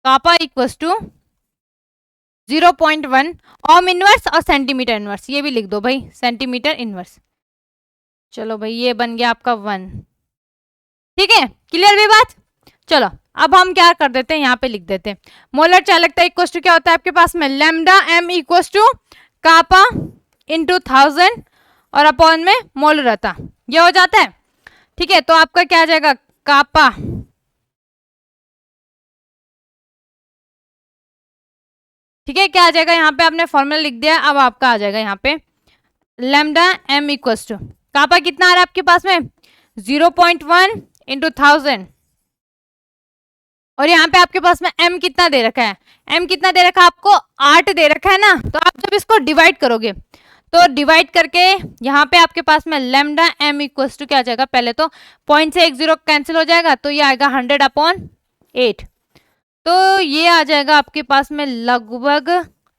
कापा इक्वल्स टू 0.1 ओम इनवर्स और सेंटीमीटर इनवर्स, ये भी लिख दो भाई, सेंटीमीटर इनवर्स। चलो भाई, ये बन गया आपका 1। ठीक है, क्लियर भी बात। चलो अब हम क्या कर देते हैं, यहाँ पे लिख देते हैं मोलर चालकता इक्वल टू क्या होता है आपके पास में, lambda M equal to kappa into 1000 और अपॉन में मोलरता, ये हो जाता है। ठीक है, तो आपका क्या आ जाएगा, कापा ठीक है, क्या आ जाएगा, यहाँ पे आपने फॉर्मूला लिख दिया। अब आपका आ जाएगा यहाँ पे लैम्डा एम इक्वल टू, कापा कितना आ रहा है आपके पास में 0.1 इंटू 1000, और यहाँ पे आपके पास में m कितना दे रखा है, m कितना दे रखा है आपको 8 दे रखा है ना। तो आप जब इसको डिवाइड करोगे तो डिवाइड करके यहाँ पे आपके पास में लैम्डा m इक्वल्स टू क्या आ जाएगा, पहले तो पॉइंट से 1 0 कैंसिल हो जाएगा, तो ये आएगा 100 अपॉन 8। तो ये आ जाएगा आपके पास में लगभग,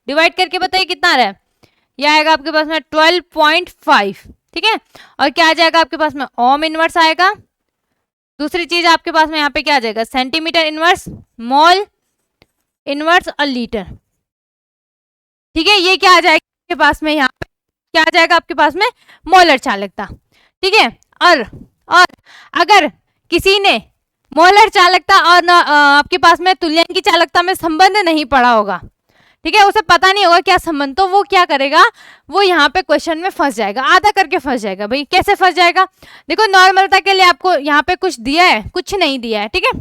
डिवाइड करके बताइए कितना आ रहा है। ये आएगा आपके पास में 12.5, ठीक है। और क्या आ जाएगा आपके पास में, ओम इनवर्स आएगा। दूसरी चीज आपके पास में यहाँ पे क्या आ जाएगा, सेंटीमीटर इनवर्स, मोल इनवर्स और लीटर, ठीक है। ये क्या आ जाएगा आपके पास में, यहाँ पे क्या आ जाएगा आपके पास में, मोलर चालकता, ठीक है। और अगर किसी ने मोलर चालकता और आपके पास में तुल्यांक की चालकता में संबंध नहीं पढ़ा होगा, ठीक है, उसे पता नहीं होगा क्या संबंध, तो वो क्या करेगा, वो यहाँ पे क्वेश्चन में फंस जाएगा, आधा करके फंस जाएगा। भाई कैसे फंस जाएगा, देखो नॉर्मलता के लिए आपको यहाँ पे कुछ दिया है, कुछ नहीं दिया है, ठीक है।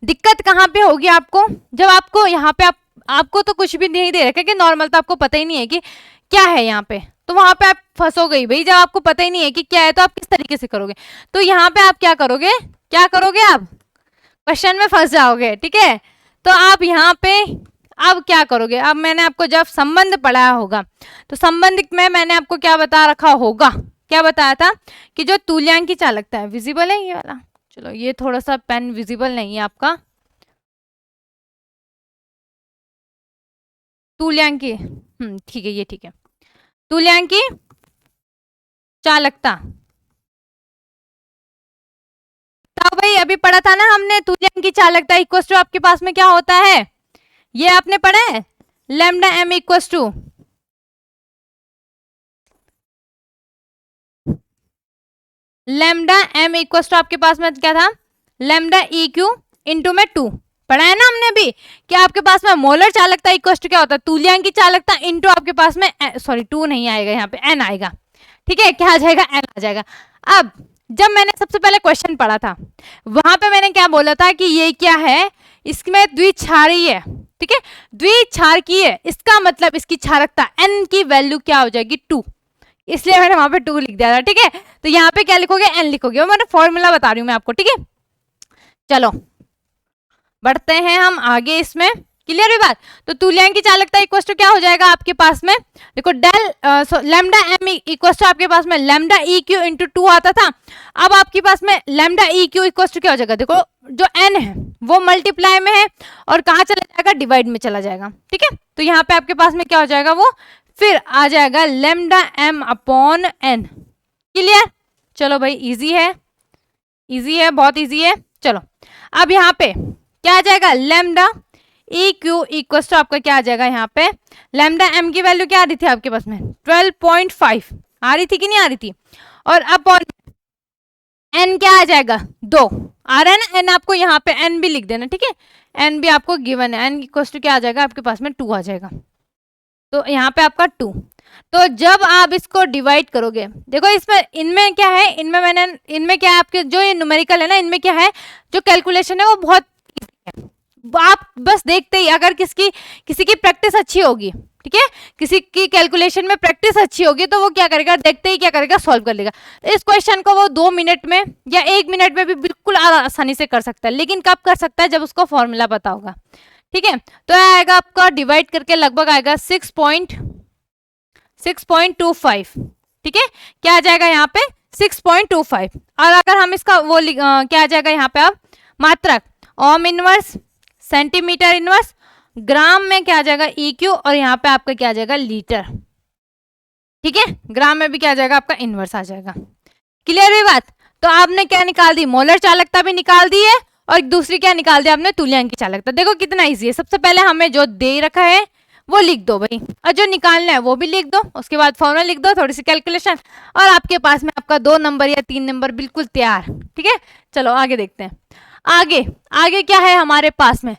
दिक्कत कहाँ पे होगी आपको, जब आपको यहाँ पे आपको तो कुछ भी नहीं दे रखा, क्योंकि नॉर्मलता आपको पता ही नहीं है कि क्या है यहाँ पे, तो वहां पे आप फंसोगे ही भाई। जब आपको पता ही नहीं है कि क्या है तो आप किस तरीके से करोगे, तो यहाँ पे आप क्या करोगे, आप क्वेश्चन में फंस जाओगे, ठीक है। तो आप यहाँ पे अब क्या करोगे, अब मैंने आपको जब संबंध पढ़ाया होगा तो संबंध में मैंने आपको क्या बता रखा होगा, क्या बताया था कि जो तुल्यांक की चालकता है, विजिबल है ये वाला, चलो ये थोड़ा सा पेन विजिबल नहीं है आपका, तुल्यांक की, ठीक है, ये ठीक है, तुल्यांक की चालकता। तो भाई अभी पढ़ा था ना हमने, तुल्यांक की चालकता इक्वल टू आपके पास में क्या होता है, ये आपने पढ़ा है, लैम्डा एम इक्वल टू आपके पास में क्या था, लैम्डा ई क्यू इंटू में 2, पढ़ा है ना हमने अभी, कि आपके पास में मोलर चालकता इक्वल टू क्या होता है, तुल्यांक की चालकता इंटू आपके पास में सॉरी 2 नहीं आएगा, यहाँ पे एन आएगा, ठीक है, क्या आ जाएगा, एन आ जाएगा। अब जब मैंने सबसे पहले क्वेश्चन पढ़ा था वहां पे मैंने क्या बोला था कि ये क्या है, इसमें द्विक्षारीय है, ठीक है, द्विक्षारकीय है, इसका मतलब इसकी क्षारकता एन की वैल्यू क्या हो जाएगी 2, इसलिए मैंने वहां पे 2 लिख दिया था, ठीक है। तो यहाँ पे क्या लिखोगे, एन लिखोगे, वो मैंने फॉर्मूला बता रही हूँ मैं आपको, ठीक है। चलो बढ़ते हैं हम आगे, इसमें क्लियर हुई बात। तो तुल्यांक की चालकता इक्वल टू क्या हो जाएगा आपके पास में, देखो del lambda M equal to आपके पास में लैम्डा ई क्यू इंटू 2 आता था, अब आपके पास में lambda E Q equal to क्या हो जाएगा, देखो जो एन है वो मल्टीप्लाई में है और कहाँ चला जाएगा, डिवाइड में चला जाएगा, ठीक है। तो यहाँ पे आपके पास में क्या हो जाएगा, वो फिर आ जाएगा lambda M upon N, clear. चलो भाई इजी है, बहुत इजी है। चलो अब यहाँ पे क्या आ जाएगा, lambda E Q equal to आपका क्या आ जाएगा, यहाँ पे लैम्डा एम की वैल्यू क्या आ रही थी आपके पास में 12.5 आ रही थी कि नहीं आ रही थी, और अपॉन एन क्या आ जाएगा 2 आ रहा है ना, एन आपको यहाँ पे एन भी लिख देना, ठीक है, एन भी आपको गिवन है, एन इक्वल टू क्या आ जाएगा आपके पास में 2 आ जाएगा, तो यहाँ पे आपका 2। तो जब आप इसको डिवाइड करोगे, देखो इसमें इनमें क्या है, इनमें क्या है आपके जो ये न्यूमेरिकल है ना, इनमें क्या है, जो कैलकुलेशन है वो बहुत इजी है, आप बस देखते ही, अगर किसी की प्रैक्टिस अच्छी होगी, ठीक है, किसी की कैलकुलेशन में प्रैक्टिस अच्छी होगी तो वो क्या करेगा, देखते ही क्या करेगा, सॉल्व कर लेगा। इस क्वेश्चन को वो 2 मिनट में या 1 मिनट में भी बिल्कुल आसानी से कर सकता है, लेकिन कब कर सकता है, जब उसको फॉर्मूला पता होगा, ठीक है। तो आएगा आपका डिवाइड करके लगभग आएगा 6.25, ठीक है, क्या आ जाएगा यहाँ पे 6.25, और अगर हम इसका वो क्या आ जाएगा यहाँ पे अब मात्रक, ओम इनवर्स, सेंटीमीटर इनवर्स, ग्राम में क्या आ जाएगा ई क्यू, और यहाँ पे आपका क्या आ जाएगा लीटर, ठीक है, ग्राम में भी क्या आ जाएगा आपका इनवर्स आ जाएगा, क्लियर हुई बात। तो आपने क्या निकाल दी, मोलर चालकता भी निकाल दी है, और दूसरी क्या निकाल दिया आपने, तुल्यांक की चालकता। देखो कितना इजी है, सबसे पहले हमें जो दे रखा है वो लिख दो भाई, और जो निकालना है वो भी लिख दो, उसके बाद फॉर्मूला लिख दो, थोड़ी सी कैलकुलेशन, और आपके पास में आपका 2 नंबर या 3 नंबर बिल्कुल तैयार, ठीक है। चलो आगे देखते हैं, आगे क्या है हमारे पास में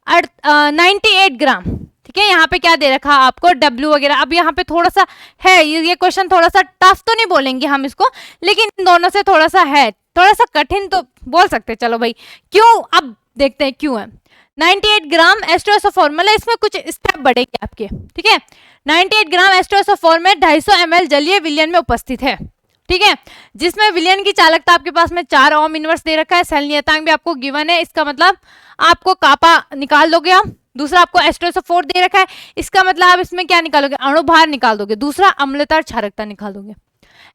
98 ग्राम, ठीक है। यहाँ पे क्या दे रखा आपको, डब्ल्यू वगैरह, अब यहाँ पे थोड़ा सा है, ये क्वेश्चन थोड़ा सा टफ तो नहीं बोलेंगे हम इसको, लेकिन इन दोनों से थोड़ा सा है, थोड़ा सा कठिन तो बोल सकते हैं। चलो भाई क्यों, अब देखते हैं क्यों है। 98 ग्राम H2SO फॉर्मूला, इसमें कुछ स्टेप बढ़ेंगे आपके, ठीक है। 98 ग्राम H2SO फॉर्म में 250 ml जलीय विलयन में उपस्थित है, ठीक है, जिसमें विलयन की चालकता आपके पास में 4 ओम इनवर्स दे रखा है, सेल नियतांक भी आपको गिवन है, इसका मतलब आपको कापा निकाल दोगे आप, दूसरा आपको H2SO4 दे रखा है, इसका मतलब आप इसमें क्या निकालोगे, अणुभार निकाल दोगे, दूसरा अम्लता और क्षारकता निकाल दोगे।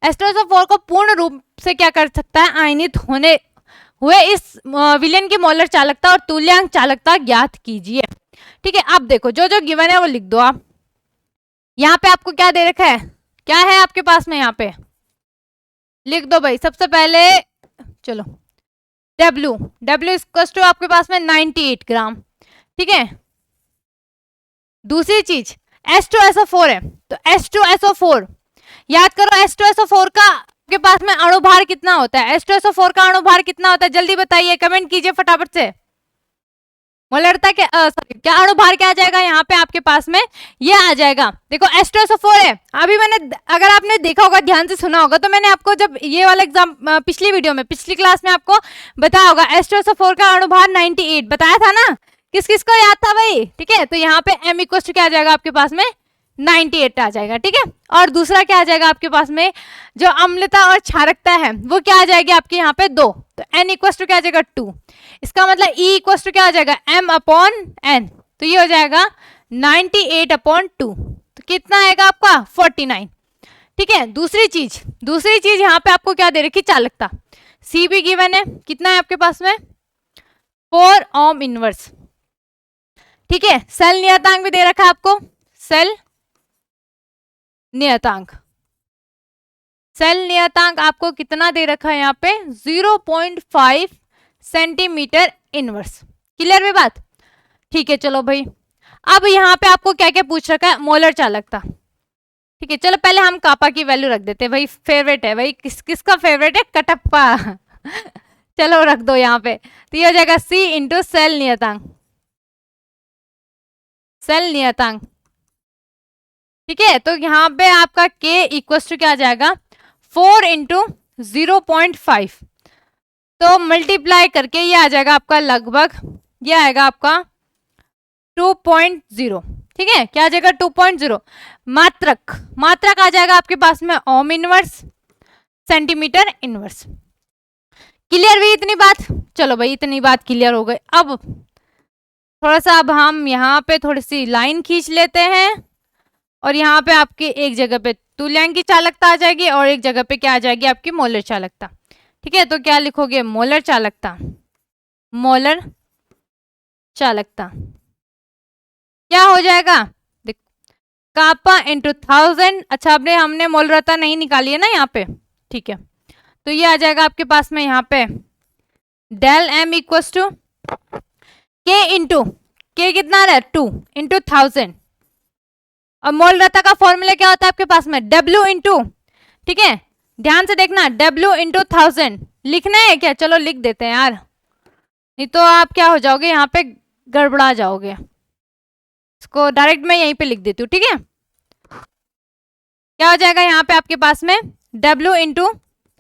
H2SO4 को पूर्ण रूप से क्या कर सकता है, आयनित होने हुए इस विलयन की मोलर चालकता और तुल्यांक चालकता ज्ञात कीजिए, ठीक है। अब देखो जो जो गिवन है वो लिख दो आप, यहाँ पे आपको क्या दे रखा है, क्या है आपके पास में, यहाँ पे लिख दो भाई। सबसे पहले चलो W, W इक्वल्स टू आपके पास में 98 ग्राम, ठीक है। दूसरी चीज H2SO4 है, तो H2SO4 याद करो, H2SO4 का आपके पास में अणुभार कितना होता है, H2SO4 का अणुभार कितना होता है, जल्दी बताइए, कमेंट कीजिए फटाफट से। मोलरता क्या सॉरी क्या अणुभार क्या आ जाएगा यहाँ पे आपके पास में, ये आ जाएगा। देखो H2SO4 है, अभी मैंने, अगर आपने देखा होगा, ध्यान से सुना होगा, तो मैंने आपको जब ये वाला एग्जाम पिछली वीडियो में, पिछली क्लास में आपको बताया होगा, H2SO4 का अणुभार 98 बताया था ना, किस किस को याद था भाई, ठीक है। तो यहाँ पे M इक्वल टू क्या आ जाएगा आपके पास में 98 आ जाएगा, ठीक है। और दूसरा क्या आ जाएगा आपके पास में, जो अम्लता और क्षारकता है वो क्या आ जाएगी आपके यहाँ पे 2, तो N इक्वल टू क्या आ जाएगा 2, इसका मतलब E इक्वल टू क्या आ जाएगा M/N, तो ये हो जाएगा 98/2, तो कितना आएगा आपका 49, ठीक है। दूसरी चीज यहाँ पे आपको क्या दे रखी, चालकता C भी गिवन है, कितना है आपके पास में 4 ओम इनवर्स, ठीक है। सेल नियतांक भी दे रखा है आपको, सेल नियतांक आपको कितना दे रखा है यहाँ पे 0.5 सेंटीमीटर इनवर्स, क्लियर में बात, ठीक है। चलो भाई, अब यहाँ पे आपको क्या क्या पूछ रखा है, मोलर चालकता, ठीक है। चलो पहले हम कापा की वैल्यू रख देते हैं भाई, फेवरेट है भाई, किसका फेवरेट है, कटप्पा चलो रख दो यहाँ पे, तो ये हो जाएगा C इंटू सेल नियतांक, ठीक है। तो यहाँ पे आपका K इक्वल टू क्या आ जाएगा 4 इंटू 0.5, तो मल्टीप्लाई करके ये आ जाएगा आपका लगभग, ये आएगा आपका 2.0, ठीक है। क्या आ जाएगा 2.0, मात्रक आ जाएगा आपके पास में ohm inverse centimetre inverse, clear हुई इतनी बात। चलो भाई इतनी बात क्लियर हो गई। अब थोड़ा सा, अब हम यहाँ पे थोड़ी सी लाइन खींच लेते हैं, और यहाँ पे आपके एक जगह पे तुल्यांक की चालकता आ जाएगी, और एक जगह पे क्या आ जाएगी आपकी मोलर चालकता, ठीक है। तो क्या लिखोगे, मोलर चालकता क्या हो जाएगा, कापा इंटू 1000, अच्छा आपने हमने मोलरता नहीं निकाली है ना यहाँ पे, ठीक है। तो ये आ जाएगा आपके पास में यहाँ पे del M equal to K into K कितना आ रहा है 2 इंटू 1000, और मोलरता का फॉर्मूला क्या होता है आपके पास में W इंटू, ठीक है, ध्यान से देखना, W इंटू 1000 लिखना है क्या, चलो लिख देते हैं यार, नहीं तो आप क्या हो जाओगे यहाँ पे गड़बड़ा जाओगे, इसको डायरेक्ट मैं यहीं पे लिख देती हूँ, ठीक है। क्या हो जाएगा यहाँ पे आपके पास में W इंटू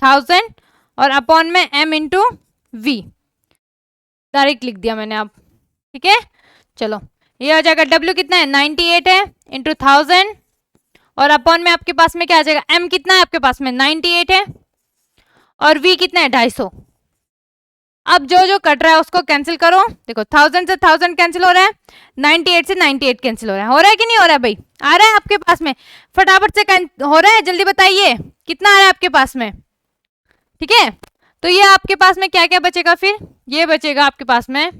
1000 और अपॉन में M इंटू V, डायरेक्ट लिख दिया मैंने अब, ठीक है। चलो ये हो जाएगा W कितना है 98 है इंटू 1000, और अपॉन में आपके पास में क्या आ जाएगा, M कितना है आपके पास में 98 है, और V कितना है 250। अब जो जो कट रहा है उसको कैंसिल करो, देखो 1000 से 1000 कैंसिल हो रहा है, 98 से 98 कैंसिल हो रहा है कि नहीं हो रहा है भाई, आ रहा है आपके पास में, फटाफट से हो रहा है, जल्दी बताइए कितना आ रहा है आपके पास में, ठीक है। तो ये आपके पास में क्या क्या बचेगा, फिर ये बचेगा आपके पास में,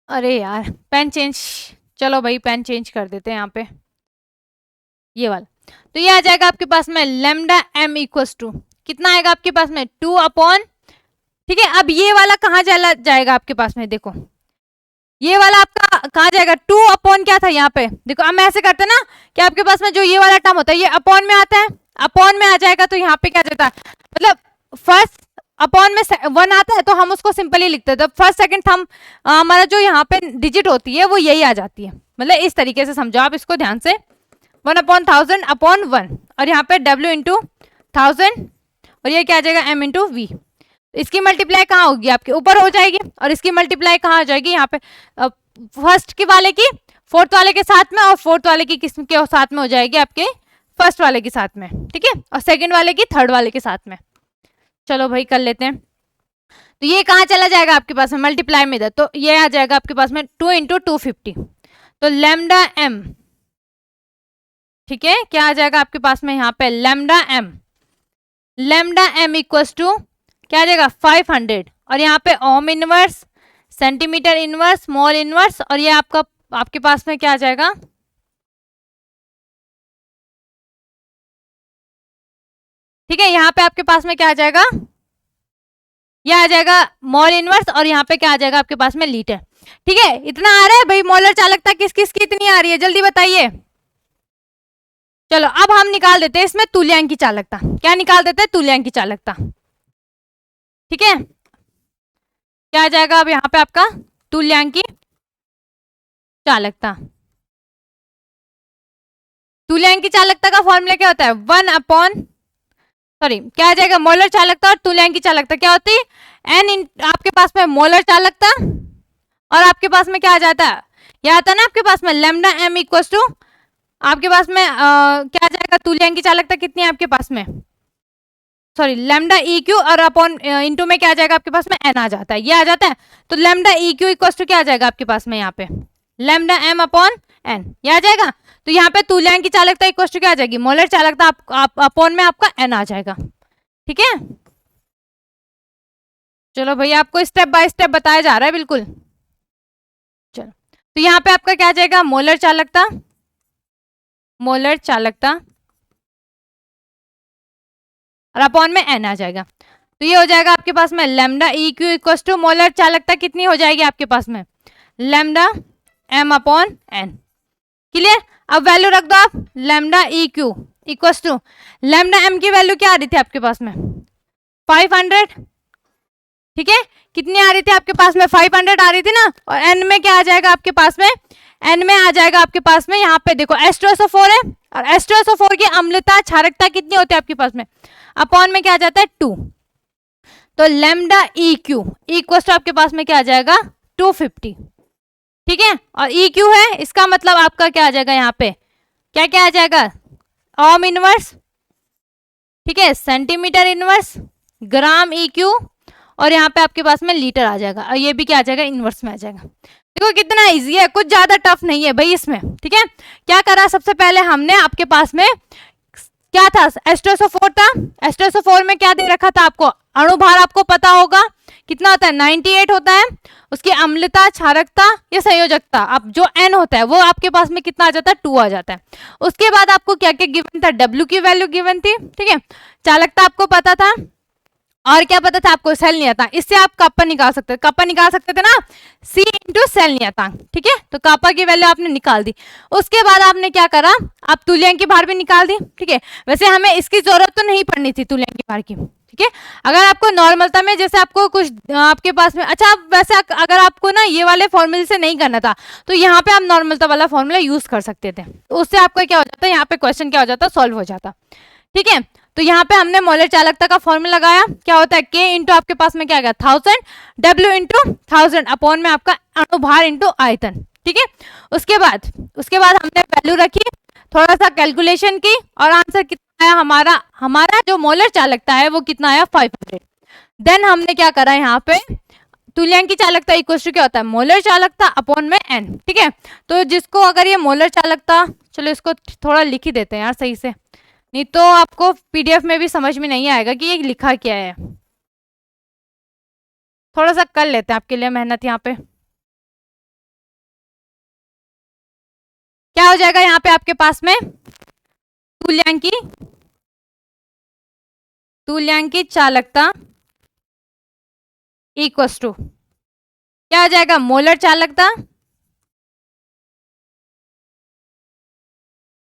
अरे यार पेन चेंज, चलो भाई पेन चेंज कर देते हैं यहाँ पे, ये वाला, तो ये आ जाएगा आपके पास में लैम्डा M इक्वल्स टू कितना आएगा आपके पास में 2 अपॉन, ठीक है। अब ये वाला कहाँ चला जाएगा आपके पास में, देखो ये वाला आपका कहाँ जाएगा 2 अपॉन क्या था यहाँ पे, देखो अब ऐसे करते ना कि आपके पास में जो ये वाला टर्म होता है ये अपॉन में आता है, अपॉन में आ जाएगा, तो यहाँ पे क्या जाता है, मतलब फर्स्ट अपॉन में 1 आता है तो हम उसको सिंपली लिखते हैं, तो फर्स्ट सेकंड थंब हमारा जो यहाँ पे डिजिट होती है वो यही आ जाती है, मतलब इस तरीके से समझो आप इसको ध्यान से, 1/1000 अपॉन 1, और यहाँ पे W इंटू 1000, और ये क्या आ जाएगा M इंटू V, इसकी मल्टीप्लाई कहाँ होगी आपके ऊपर हो जाएगी, और इसकी मल्टीप्लाई कहाँ हो जाएगी यहाँ पे फर्स्ट के वाले की फोर्थ वाले के साथ में, और फोर्थ वाले की किस्म के साथ में हो जाएगी आपके फर्स्ट वाले के साथ में, ठीक है, और सेकंड वाले की थर्ड वाले के साथ में। चलो भाई कर लेते हैं, तो ये कहाँ चला जाएगा आपके पास में मल्टीप्लाई में इधर, तो ये आ जाएगा आपके पास में 2 इंटू 250, तो लैम्डा M, ठीक है, क्या आ जाएगा आपके पास में यहाँ पे लैम्डा M इक्वल्स टू क्या आ जाएगा 500, और यहाँ पे ohm inverse centimetre inverse mole inverse, और ये आपका आपके पास में क्या आ जाएगा, ठीक है, यहाँ पे आपके पास में क्या आ जाएगा, ये आ जाएगा मोल इनवर्स, और यहाँ पे क्या आ जाएगा आपके पास में लीटर। ठीक है, इतना आ रहा है भाई, मोलर चालकता किस किस की इतनी आ रही है, जल्दी बताइए। चलो अब हम निकाल देते हैं इसमें तुल्यांकी चालकता। क्या निकाल देते हैं, तुल्यांकी चालकता। ठीक है, क्या आ जाएगा अब यहाँ पे आपका तुल्यांकी चालकता। तुल्यांकी चालकता का फॉर्मूला क्या होता है, 1 सॉरी क्या आ जाएगा, मोलर चालकता और तुल्यांकी चालकता क्या होती है, एन आपके पास में मोलर चालकता, और आपके पास में क्या आ जाता है, यह आता है ना आपके पास में लैम्डा एम इक्वल टू, आपके पास में क्या आ जाएगा, तुल्यांकी चालकता कितनी है आपके पास में, सॉरी लैम्डा ई क्यू, और अपॉन इंटू में क्या आ जाएगा आपके पास में एन आ जाता है, ये आ जाता है। तो lambda E Q equal to क्या आ जाएगा आपके पास में यहाँ पे लैम्डा एम अपॉन एन, ये आ जाएगा। तो यहाँ पे तुल्यांकी चालकता इक्वल टू क्या आ जाएगी, मोलर चालकता अपॉन में आपका एन आ जाएगा। ठीक है, चलो भैया आपको स्टेप बाय स्टेप बताया जा रहा है बिल्कुल। चलो तो यहाँ पे आपका क्या आ जाएगा, मोलर चालकता, मोलर चालकता और अपॉन में एन आ जाएगा। तो ये हो जाएगा आपके पास में lambda E Q equal to molar चालकता कितनी हो जाएगी आपके पास में lambda M upon N. Clear, अब वैल्यू रख दो आप, lambda E Q equal to lambda M की वैल्यू क्या आ रही थी आपके पास में 500। ठीक है, कितनी आ रही थी आपके पास में 500 आ रही थी ना, और एन में क्या आ जाएगा आपके पास में, एन में आ जाएगा आपके पास में यहाँ पे देखो H2SO4 है, और H2SO4 की अम्लता क्षारकता कितनी होती है आपके पास में, अपॉन में क्या आ जाता है 2। तो lambda E Q equal to आपके पास में क्या आ जाएगा 250। ठीक है, और ई क्यू है, इसका मतलब आपका क्या आ जाएगा यहाँ पे, क्या क्या आ जाएगा, ओम इनवर्स, ठीक है, सेंटीमीटर इनवर्स, ग्राम ई क्यू, और यहाँ पे आपके पास में लीटर आ जाएगा, और ये भी क्या आ जाएगा इनवर्स में आ जाएगा। देखो कितना इजी है, कुछ ज्यादा टफ नहीं है भाई इसमें। ठीक है, क्या करा, सबसे पहले हमने आपके पास में क्या था H2SO4 था, H2SO4 में क्या दे रखा था आपको, अणुभार आपको पता होगा कितना होता है 98 होता है, उसकी अम्लता क्षारकता या संयोजकता अब जो N होता है वो आपके पास में कितना आ जाता है 2 आ जाता है। उसके बाद आपको क्या क्या गिवन था, W की वैल्यू गिवन थी, ठीक है, चालकता आपको पता था, और क्या पता था आपको, सेल नियतांक, इससे आप कापा निकाल सकते थे, कापा निकाल सकते थे ना, C इंटू सेल नियतांक। ठीक है, तो कापा की वैल्यू आपने निकाल दी। उसके बाद आपने क्या करा, आप तुल्यांकी भार भी निकाल दी। ठीक है, वैसे हमें इसकी जरूरत तो नहीं पड़नी थी तुल्यांकी भार की। ठीक है, अगर आपको नॉर्मलता में जैसे आपको कुछ आपके पास में, अच्छा वैसे अगर आपको ना ये वाले फॉर्मूले से नहीं करना था तो यहाँ पे आप नॉर्मलता वाला फॉर्मूला यूज कर सकते थे, उससे आपका क्या हो जाता है, यहाँ पे क्वेश्चन क्या हो जाता, सॉल्व हो जाता। ठीक है, तो यहाँ पे हमने मोलर चालकता का फॉर्मूला लगाया, क्या होता है K इंटू आपके पास में क्या गया 1000, W इंटू 1000 अपॉन में आपका अणुभार इंटू आयतन। ठीक है, उसके बाद हमने वैल्यू रखी, थोड़ा सा कैलकुलेशन की, और आंसर कितना आया हमारा जो मोलर चालकता है वो कितना आया 500। देन हमने क्या करा, यहाँ पे तुल्यांकी चालकता इक्वल टू क्या होता है मोलर चालकता अपॉन में n। ठीक है, तो जिसको अगर ये मोलर चालकता, चलो इसको थोड़ा लिख ही देते हैं यार सही से, नहीं तो आपको पीडीएफ में भी समझ में नहीं आएगा कि ये लिखा क्या है। थोड़ा सा कर लेते हैं आपके लिए मेहनत, यहाँ पे क्या हो जाएगा, यहाँ पे आपके पास में तुल्यांकी चालकता इक्वल्स टू क्या हो जाएगा मोलर चालकता,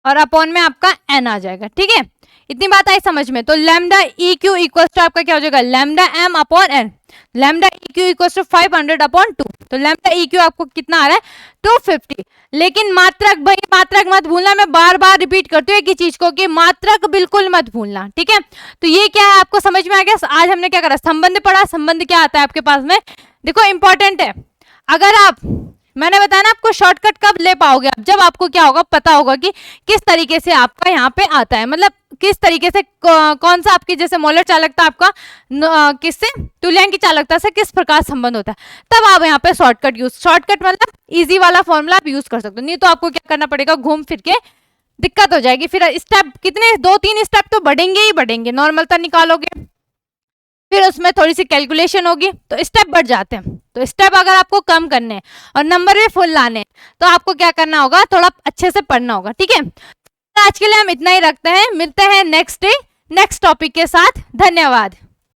और अपॉन में आपका एन आ जाएगा। ठीक है, इतनी बात आई समझ में। तो lambda E Q equal to आपका क्या हो जाएगा lambda M upon N, lambda E Q equal to 500 upon 2। तो लैम्डा ई क्यू आपको कितना आ रहा है 250। लेकिन मात्रक, भाई मात्रक मत भूलना, मैं बार बार रिपीट करती हूँ एक ही चीज को कि मात्रक बिल्कुल मत भूलना। ठीक है, तो ये क्या है आपको समझ में आ गया। आज हमने क्या करा, संबंध पढ़ा। संबंध क्या आता है आपके पास में, देखो इंपॉर्टेंट है। अगर आप, मैंने बताया ना आपको शॉर्टकट कब ले पाओगे आप, जब आपको क्या होगा पता होगा कि किस तरीके से आपका यहाँ पे आता है, मतलब किस तरीके से कौन सा आपकी जैसे मोलर चालकता आपका किससे तुल्यांकी चालकता से किस प्रकार संबंध होता है, तब आप यहाँ पे शॉर्टकट मतलब इजी वाला फॉर्मूला आप यूज कर सकते हो। नहीं तो आपको क्या करना पड़ेगा, घूम फिर के दिक्कत हो जाएगी। फिर स्टेप कितने 2-3 स्टेप तो बढ़ेंगे ही बढ़ेंगे। नॉर्मलता निकालोगे, फिर उसमें थोड़ी सी कैलकुलेशन होगी, तो स्टेप बढ़ जाते हैं। तो स्टेप अगर आपको कम करने हैं और नंबर भी फुल लाने हैं, तो आपको क्या करना होगा, थोड़ा अच्छे से पढ़ना होगा, ठीक है। तो आज के लिए हम इतना ही रखते हैं, मिलते हैं नेक्स्ट डे नेक्स्ट टॉपिक के साथ। धन्यवाद।